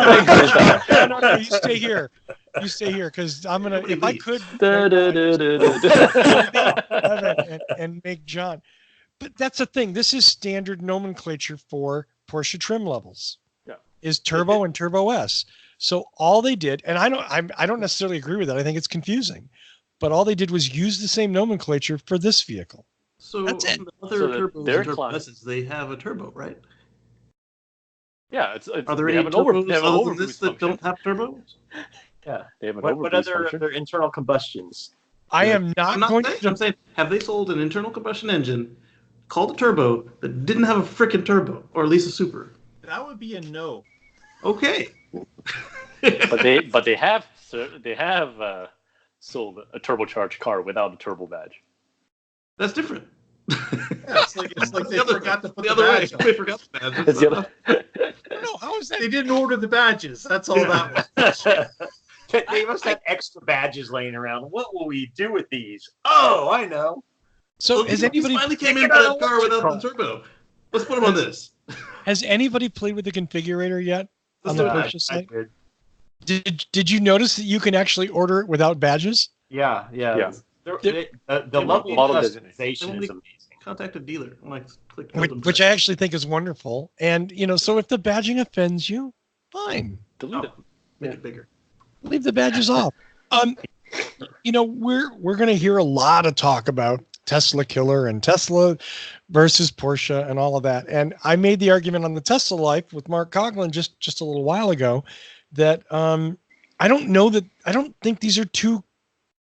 No, you stay here. You stay here because I'm gonna. Nobody If I leaves. could, and make John. But that's the thing. This is standard nomenclature for Porsche trim levels. Yeah. Is Turbo and Turbo S. So all they did, and I don't necessarily agree with that. I think it's confusing, but all they did was use the same nomenclature for this vehicle. So That's it. the other So turbos their and Turbo client- S's, they have a turbo, right? Yeah, it's Are there they any have an over, turbos they have an other than overboost this that function. don't have turbos? Yeah, they have an What overboost other function. their internal combustions? I am not, I'm not going saying, to. I'm saying, have they sold an internal combustion engine called a turbo that didn't have a freaking turbo, or at least a super? That would be a no. Okay. But they have sold a turbocharged car without a turbo badge. That's different. Yeah, it's like they forgot to put the other way. badge on. They forgot the badge. It's the other- No, how is that? They didn't order the badges. That's all that was. They must have extra badges laying around. What will we do with these? Oh, I know. So Well, has he anybody finally came Take in it for out that car of without electric the turbo? Let's put him on this. played with the configurator yet on Let's the do it. Porsche site? Did. Did you notice that you can actually order it without badges? Yeah. Yeah. The level of Model customization designation. is amazing. Contact a dealer. I'm like, click Which I actually think is wonderful. And so if the badging offends you, fine, Delete it. make it bigger. leave the badges off. We're going to hear a lot of talk about Tesla killer and Tesla versus Porsche and all of that. And I made the argument on the Tesla Life with Mark Coughlin just a little while ago that I don't think these are two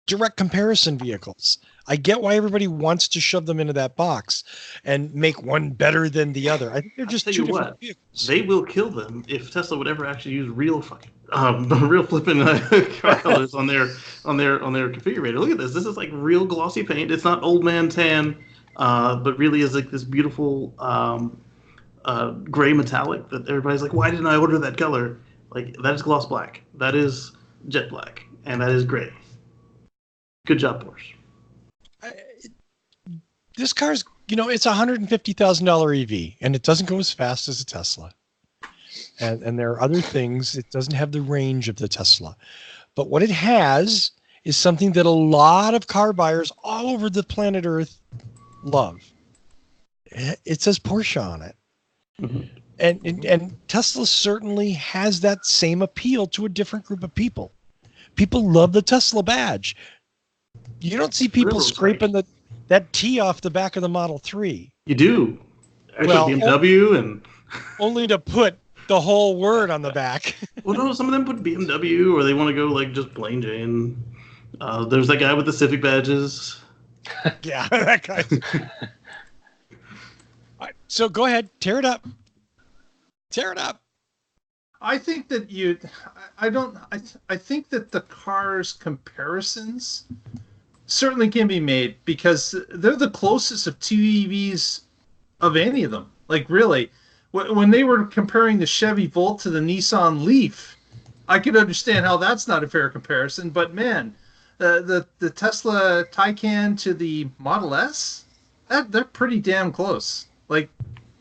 direct comparison vehicles. I get why everybody wants to shove them into that box and make one better than the other. I think they're just tell two you different what, vehicles. They will kill them if Tesla would ever actually use real fucking real flipping car colors on their configurator. Look at this. This is like real glossy paint. It's not old man tan, but really is like this beautiful gray metallic that everybody's like, why didn't I order that color? Like, that is gloss black. That is jet black, and that is gray. Good job, Porsche. This car's, it's a $150,000 EV, and it doesn't go as fast as a Tesla. And there are other things. It doesn't have the range of the Tesla. But what it has is something that a lot of car buyers all over the planet Earth love. It says Porsche on it. Mm-hmm. And Tesla certainly has that same appeal to a different group of people. People love the Tesla badge. You don't see people scraping that T off the back of the Model 3. You do. Actually, Well, BMW and only to put the whole word on the back. well, no, some of them put BMW, or they want to go like just plain Jane. There's that guy with the Civic badges. Yeah, that guy. All right, so go ahead, tear it up. Tear it up. I think that I think that the cars comparisons certainly can be made because they're the closest of two EVs of any of them. Like, really, when they were comparing the Chevy Volt to the Nissan Leaf, I could understand how that's not a fair comparison. But man, the Tesla Taycan to the Model S, they're pretty damn close. Like,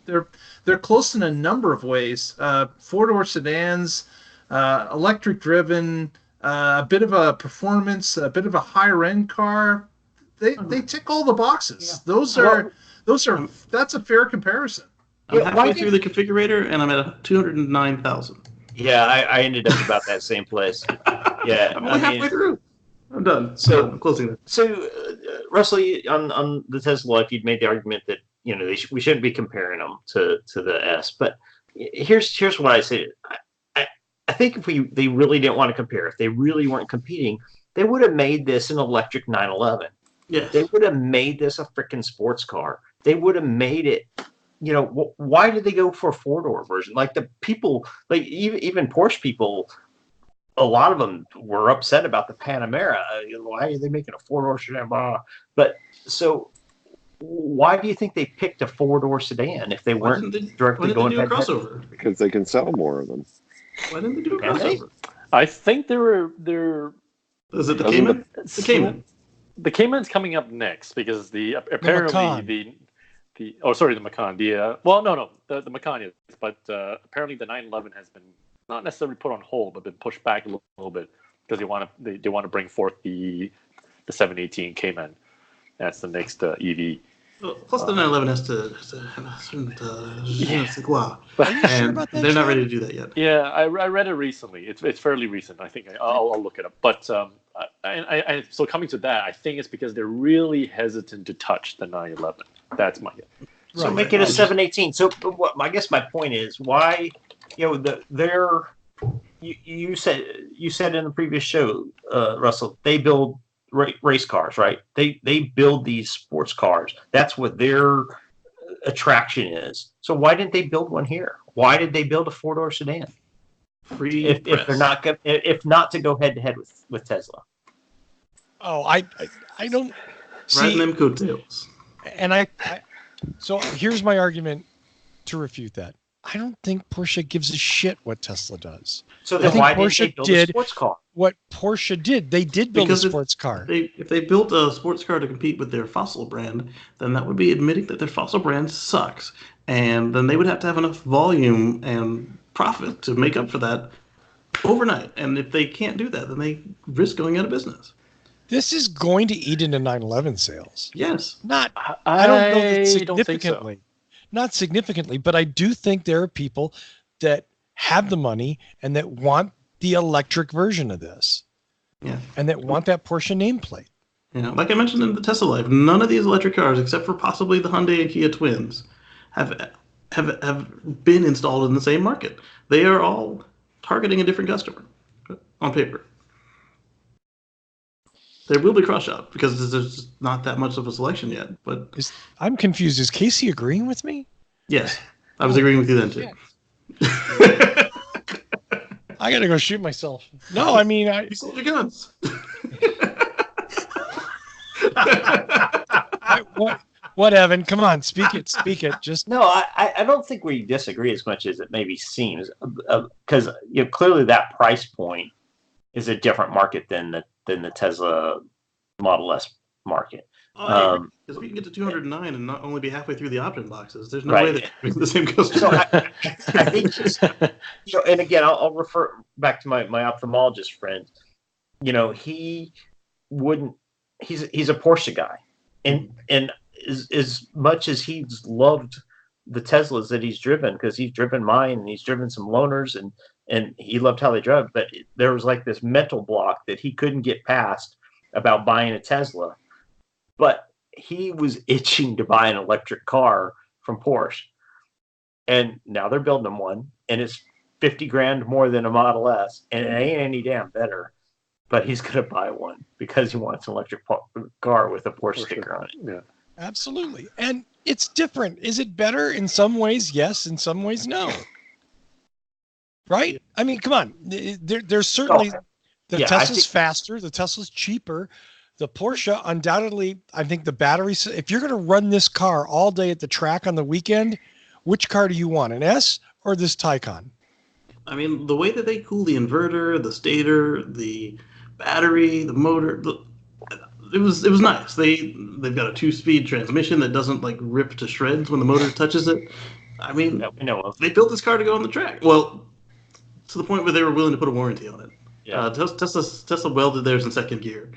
they're close in a number of ways. Four-door sedans, electric driven, a bit of a performance, a bit of a higher end car. They tick all the boxes. Yeah. That's a fair comparison. I'm halfway through the configurator, and I'm at 209,000. Yeah, I ended up about that same place. Yeah, I'm only halfway through. I'm done. So I'm closing it. So, Russell, on the Tesla Life, you'd made the argument that we shouldn't be comparing them to the S. But here's what I say. I think if they really didn't want to compare, if they really weren't competing, they would have made this an electric 911. Yeah, they would have made this a freaking sports car. They would have made it. Why did they go for a four-door version? Like, the people, like even Porsche people, a lot of them were upset about the Panamera. Why are they making a four-door sedan? But so, why do you think they picked a four-door sedan if they weren't directly going a crossover? Because they can sell more of them. Why didn't they do a crossover? I think they're. Is it the Cayman? The Cayman. The Cayman's coming up next because apparently the Macan. The Macan is, but apparently the 911 has been not necessarily put on hold, but been pushed back a little bit because they want to bring forth the 718 Cayman. That's the next EV. Well, plus the 911 has to have a certain je ne sais quoi. Are you sure And about that, they're not Chad? ready to do that yet. Yeah, I read it recently. It's fairly recent. I think I'll look it up. But so coming to that, I think it's because they're really hesitant to touch the 911. That's my guess. So Right. make it a 718. So I guess my point is why, you said in the previous show, Russell, they build race cars, right? They build these sports cars. That's what their attraction is. So why didn't they build one here? Why did they build a 4-door sedan? If they're not if not to go head to head with Tesla. Oh, I don't Riding see. them coattails. And so here's my argument to refute that. I don't think Porsche gives a shit what Tesla does. So I then think why didn't Porsche they build a did sports car? what Porsche did. They did build Because a sports car. If they built a sports car to compete with their fossil brand, then that would be admitting that their fossil brand sucks. And then they would have to have enough volume and profit to make up for that overnight. And if they can't do that, then they risk going out of business. This is going to eat into 911 sales. Yes. Not, I don't know that don't think so. significantly. Not significantly, but I do think there are people that have the money and that want the electric version of this. Yeah. And that want that Porsche nameplate. Yeah, like I mentioned in the Tesla Life, none of these electric cars, except for possibly the Hyundai and Kia Twins, have been installed in the same market. They are all targeting a different customer on paper. There will be cross-shop because there's not that much of a selection yet. But I'm confused. Is Casey agreeing with me? yes, I was agreeing with you then too. I gotta go shoot myself. No, I mean, You sold your guns. what, Evan? Come on, speak it. Just No, I don't think we disagree as much as it maybe seems, because clearly that price point is a different market than the Tesla Model S market. Because we can get to 209 and not only be halfway through the option boxes. There's no Right. way that we're the same customer. So I think just, and again, I'll refer back to my ophthalmologist friend. He wouldn't. He's a Porsche guy, and as much as he's loved the Teslas that he's driven, because he's driven mine and he's driven some loaners and he loved how they drove, but there was like this mental block that he couldn't get past about buying a Tesla. But he was itching to buy an electric car from Porsche. And now they're building him one, and it's $50,000 more than a Model S, and it ain't any damn better. But he's going to buy one because he wants an electric car with a Porsche sticker on it. Yeah. absolutely. And it's different. Is it better? In some ways, yes. In some ways, no. Right? I mean, come on. There's certainly the Tesla's faster. The Tesla's cheaper. The Porsche, undoubtedly, I think the battery, if you're going to run this car all day at the track on the weekend, which car do you want, an S or this Taycan? I mean, the way that they cool the inverter, the stator, the battery, the motor, it was nice. They've got a 2-speed transmission that doesn't like rip to shreds when the motor touches it. I mean, they built this car to go on the track. Well, to the point where they were willing to put a warranty on it. Yeah. Tesla welded theirs in second gear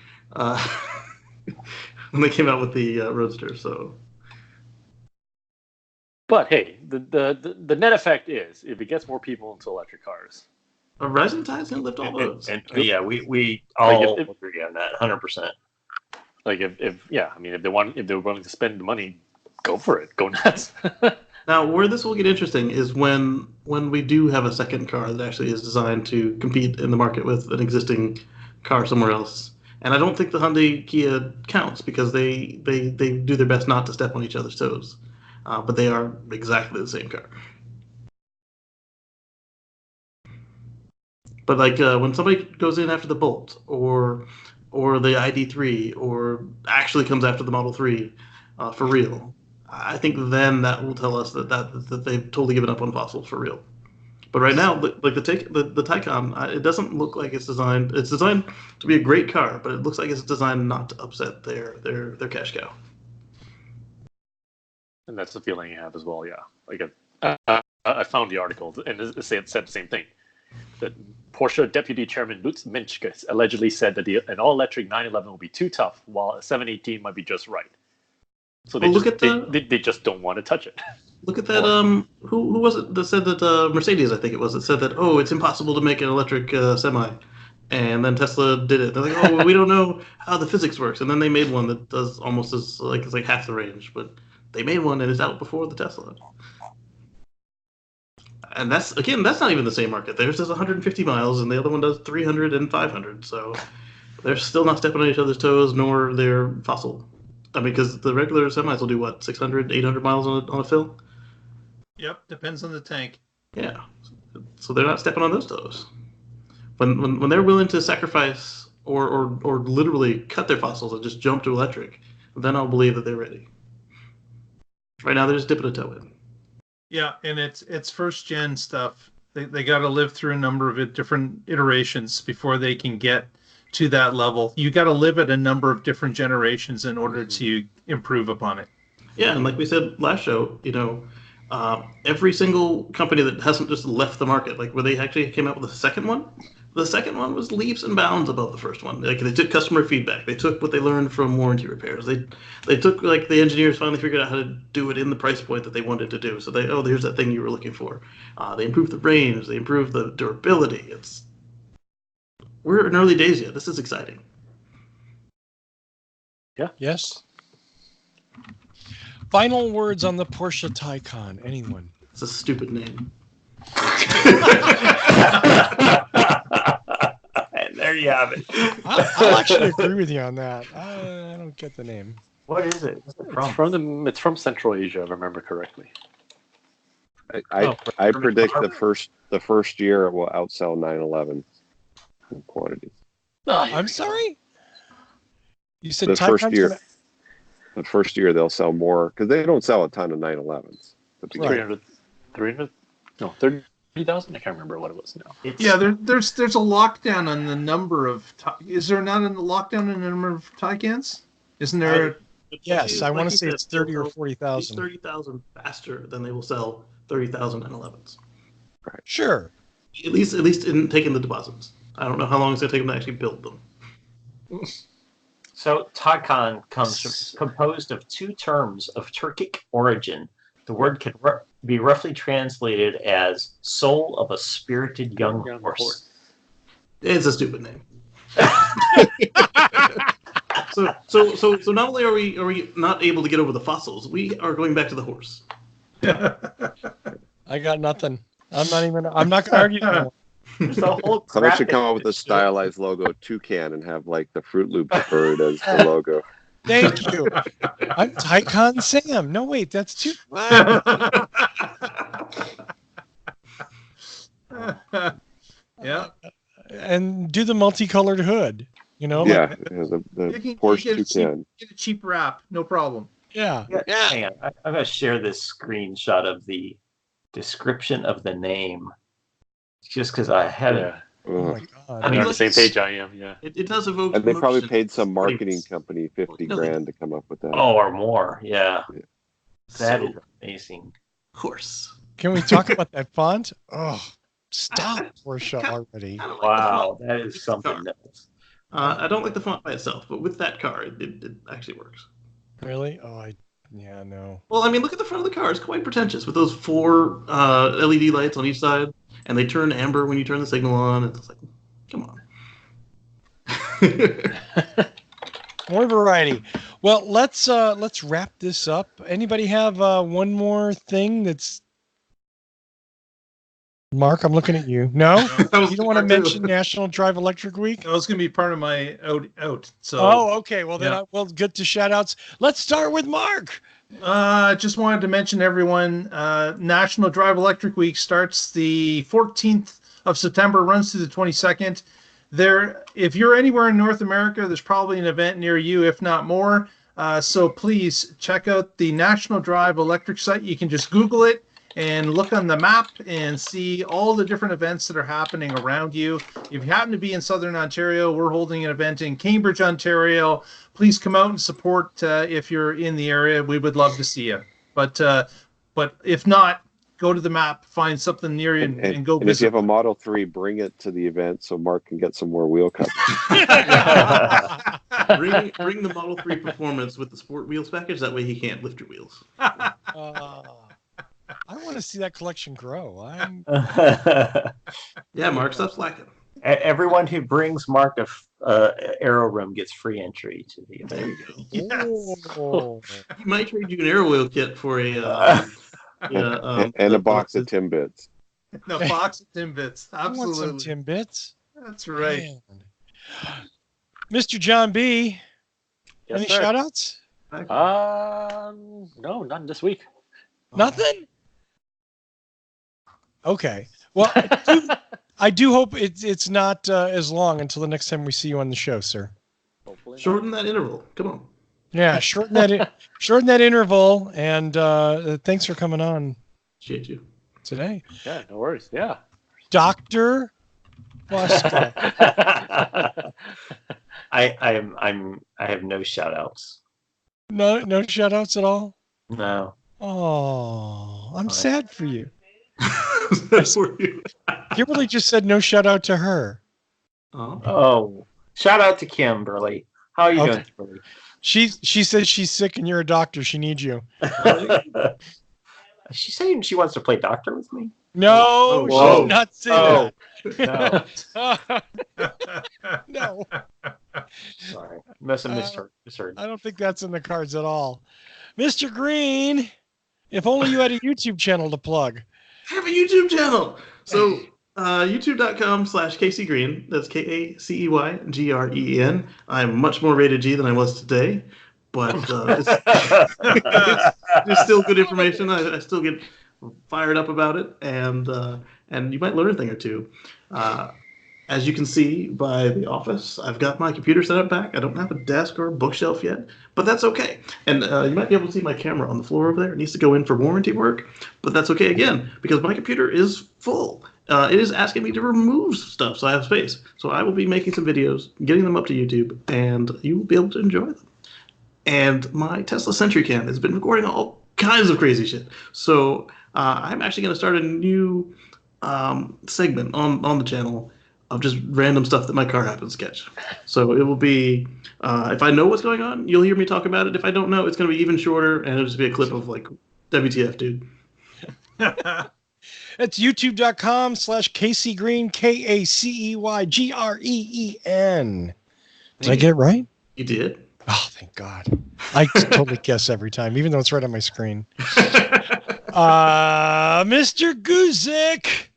when they came out with the Roadster. So, But hey, the net effect is if it gets more people into electric cars. a rising tide's gonna lift all boats. And yeah, we all agree on that 100%. Like if they're willing to spend the money, go for it, go nuts. Now, where this will get interesting is when we do have a second car that actually is designed to compete in the market with an existing car somewhere else. And I don't think the Hyundai Kia counts because they do their best not to step on each other's toes. But they are exactly the same car. But like when somebody goes in after the Bolt or the ID3 or actually comes after the Model 3 for real, I think then that will tell us that they've totally given up on fossils for real. But right now, like the Taycan, it doesn't look like it's designed. It's designed to be a great car, but it looks like it's designed not to upset their cash cow. And that's the feeling you have as well, yeah. Like I found the article and it said the same thing. That Porsche Deputy Chairman Lutz Minschke allegedly said that an all-electric 911 will be too tough, while a 718 might be just right. So they, they just don't want to touch it. Look at that. Who was it that said that? Mercedes, I think it was. That said that. Oh, it's impossible to make an electric semi, and then Tesla did it. They're like, oh, well, we don't know how the physics works, and then they made one that does almost as it's like half the range, but they made one and it's out before the Tesla. And that's not even the same market. Theirs does 150 miles, and the other one does 300 and 500. So they're still not stepping on each other's toes, nor they're fossil. I mean, because the regular semis will do what, 600, 800 miles on a fill? Yep, depends on the tank. Yeah, so they're not stepping on those toes. When they're willing to sacrifice or literally cut their fossils and just jump to electric, then I'll believe that they're ready. Right now, they're just dipping a toe in. Yeah, and it's first gen stuff. They got to live through a number of different iterations before they can get to that level. You got to live at a number of different generations in order to improve upon it. Yeah, and like we said last show, every single company that hasn't just left the market, like where they actually came out with a second one, the second one was leaps and bounds above the first one. Like they took customer feedback, they took what they learned from warranty repairs, they took like the engineers finally figured out how to do it in the price point that they wanted to do. So there's that thing you were looking for. They improved the range, they improved the durability. We're in early days yet. This is exciting. Yeah. Yes. Final words on the Porsche Taycan. Anyone? It's a stupid name. And there you have it. I'll actually agree with you on that. I don't get the name. What is it? What's it from? It's from Central Asia, if I remember correctly. I predict the first year it will outsell 911 in quantities. I'm sorry? You said The first Taycan's year. gonna- The first year they'll sell more because they don't sell a ton of 911s. 300, no, 30,000? I can't remember what it was now. Yeah, there's a lockdown on the number of... Is there not a lockdown on the number of Taycans? Isn't there... Yes, I want to say said, it's 30 or they'll 40,000. 30,000 faster than they will sell 30,000 911s. Right. Sure. At least in taking the deposits. I don't know how long it's going to take them to actually build them. So Taycan comes composed of two terms of Turkic origin. The word can be roughly translated as "soul of a spirited young horse." It's a stupid name. So not only are we not able to get over the fossils, we are going back to the horse. I got nothing. I'm not going to argue anymore. There's a whole Someone should graphic come up with a stylized logo toucan and have like the Fruit Loops bird as the logo. Thank you. I'm Taycan Sam. No, wait, that's too. Yeah. And do the multicolored hood. Yeah, the Porsche Toucan. Get a cheap wrap, no problem. Yeah. Hang on. I'm going to share this screenshot of the description of the name, just because I had it. Oh my God. I mean, on the same page I am, yeah. It does evoke. And they probably emotion. paid some marketing company $50,000 to come up with that. Oh, or more. Yeah. That So, is amazing. horse. Can we talk about that font? Oh, stop, Porsche already. I don't like Wow, the that font. is something else. I don't like the font by itself, but with that car, it actually works. Really? Oh, no. Well, I mean, look at the front of the car. It's quite pretentious with those 4 LED lights on each side, and they turn amber when you turn the signal on. It's like, come on. More variety. Well, let's wrap this up. Anybody have one more thing that's... Mark, I'm looking at you. No? You don't want to mention National Drive Electric Week? That was going to be part of my out. So. Oh, okay. Well, then, Yeah. good to shout outs. Let's start with Mark. Just wanted to mention everyone, National Drive Electric Week starts the 14th of September, runs through the 22nd. If you're anywhere in North America, there's probably an event near you, if not more. So please check out the National Drive Electric site. You can just Google it and look on the map and see all the different events that are happening around you. If you happen to be in Southern Ontario, we're holding an event in Cambridge, Ontario. Please come out and support if you're in the area. We would love to see you. But if not, go to the map, find something near you, and go and if you visit. have a Model 3, bring it to the event so Mark can get some more wheel cups. Bring the Model 3 Performance with the Sport Wheels package. That way he can't lift your wheels. I want to see that collection grow. Yeah, Mark, stop slacking. Everyone who brings Mark a Aero Room gets free entry to the There event. you go. Yes. Oh. He might trade you an air wheel kit for a and a box of Timbits. The box of Timbits. I want some Absolutely. Timbits. That's right. Man. Mr. John B. Yes, Any sir. shout outs? No, none this week. Nothing? Okay. Well, I do hope it's not as long until the next time we see you on the show, sir. Hopefully. Shorten that interval. Come on. Yeah, shorten that interval, and thanks for coming on Appreciate you. today, Yeah, no worries. Yeah. Dr. Fosco. I have no shout outs. No shout outs at all? No. Oh, I'm Fine. sad for you. That's for you. Kimberly just said no shout out to her. Oh. Oh, shout out to Kimberly. How are you Okay. doing, Kimberly? She says she's sick and you're a doctor. She needs you. She's saying she wants to play doctor with me. No, Oh, she whoa. did not say Oh, no. that. No, Sorry. Must have misheard. I don't think that's in the cards at all. Mr. Green, if only you had a YouTube channel to plug. I have a YouTube channel. So youtube.com/KCGreen. That's KACEYGREEN. I'm much more rated G than I was today, but it's still good information. I still get fired up about it, and you might learn a thing or two. As you can see by the office, I've got my computer set up back. I don't have a desk or a bookshelf yet, but that's okay. And you might be able to see my camera on the floor over there. It needs to go in for warranty work, but that's okay again, because my computer is full. It is asking me to remove stuff so I have space. So I will be making some videos, getting them up to YouTube, and you will be able to enjoy them. And my Tesla Sentry Cam has been recording all kinds of crazy shit. So I'm actually going to start a new segment on the channel of just random stuff that my car happens to catch. So it will be, if I know what's going on, you'll hear me talk about it. If I don't know, it's going to be even shorter, and it'll just be a clip of like, WTF, dude. That's youtube.com/KCGreen, KACEYGREEN. Did I get it right? You did? Oh, thank God. I totally guess every time, even though it's right on my screen. Mr. Guzik.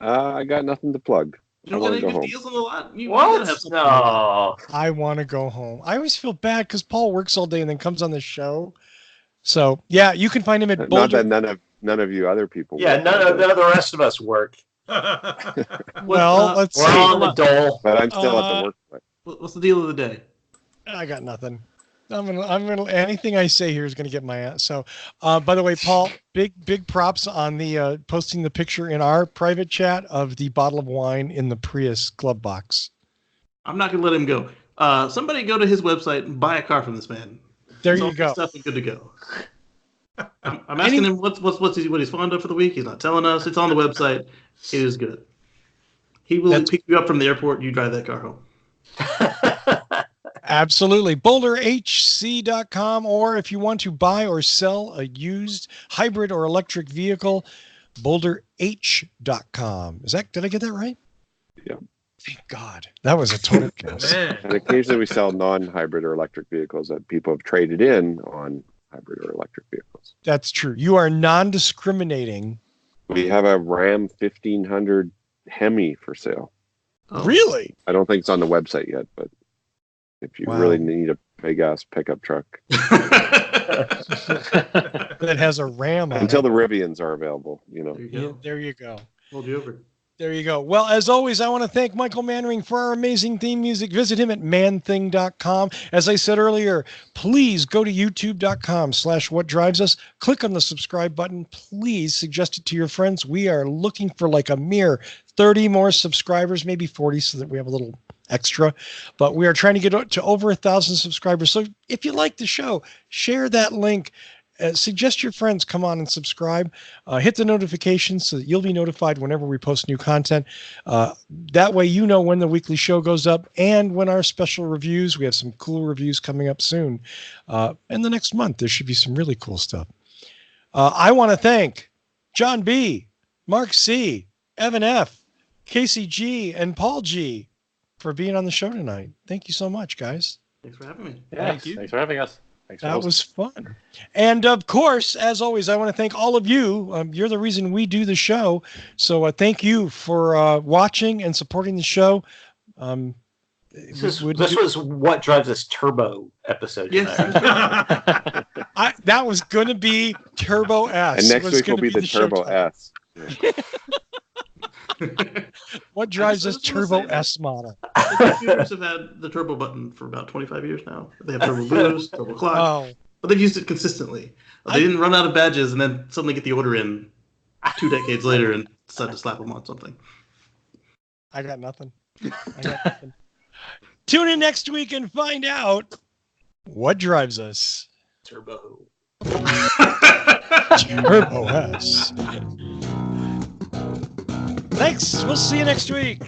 I got nothing to plug. You don't I get wanna any go good home. deals on the lot? You gotta have What? something. No. I want to go home. I always feel bad because Paul works all day and then comes on the show. So, yeah, you can find him at Not Boulder. that none of you other people. Yeah, work, none of the rest of us work. Well, let's We're see. all on the dole. But I'm still at the workplace. What's the deal of the day? I got nothing. I'm gonna anything I say here is gonna get my ass. So, by the way, Paul, big props on the posting the picture in our private chat of the bottle of wine in the Prius glove box. I'm not gonna let him go. Somebody go to his website and buy a car from this man. There It's all you go. Stuff and good to go. I'm asking him what he's fond of for the week. He's not telling us. It's on the website. It is good. He will pick you up from the airport. You drive that car home. Absolutely. BoulderHC.com, or if you want to buy or sell a used hybrid or electric vehicle, BoulderH.com. Did I get that right? Yeah. Thank God. That was a total guess. Man. And occasionally we sell non-hybrid or electric vehicles that people have traded in on hybrid or electric vehicles. That's true. You are non-discriminating. We have a Ram 1500 Hemi for sale. Oh. Really? I don't think it's on the website yet, but if you Wow. really need a big ass pickup truck, That has a RAM on until it. the Rivians are available, There you Yeah, go. there you go. Hold you over. There you go. Well, as always, I want to thank Michael Mannering for our amazing theme music. Visit him at manthing.com. As I said earlier, please go to youtube.com/whatdrivesus. Click on the subscribe button. Please suggest it to your friends. We are looking for like a mere 30 more subscribers, maybe 40, so that we have a little extra. But we are trying to get to over 1,000 subscribers. So if you like the show, share that link. suggest your friends come on and subscribe. Hit the notifications so that you'll be notified whenever we post new content. That way you know when the weekly show goes up and when our special reviews. We have some cool reviews coming up soon. In the next month, there should be some really cool stuff. I want to thank John B., Mark C., Evan F., Casey G., and Paul G. for being on the show tonight. Thank you so much, guys. Thanks for having me. Yes, thanks for having us. That was fun. And of course, as always, I want to thank all of you. You're the reason we do the show. So thank you for watching and supporting the show. This was What Drives Us Turbo episode tonight. That was going to be Turbo S. And next week will be the Turbo S. What drives us Turbo S model? The computers have had the turbo button for about 25 years now. They have turbo boost, turbo clock, but they've used it consistently. They didn't run out of badges and then suddenly get the order in 2 decades later and decide to slap them on something. I got nothing. Tune in next week and find out what drives us Turbo. Turbo S. Thanks. We'll see you next week.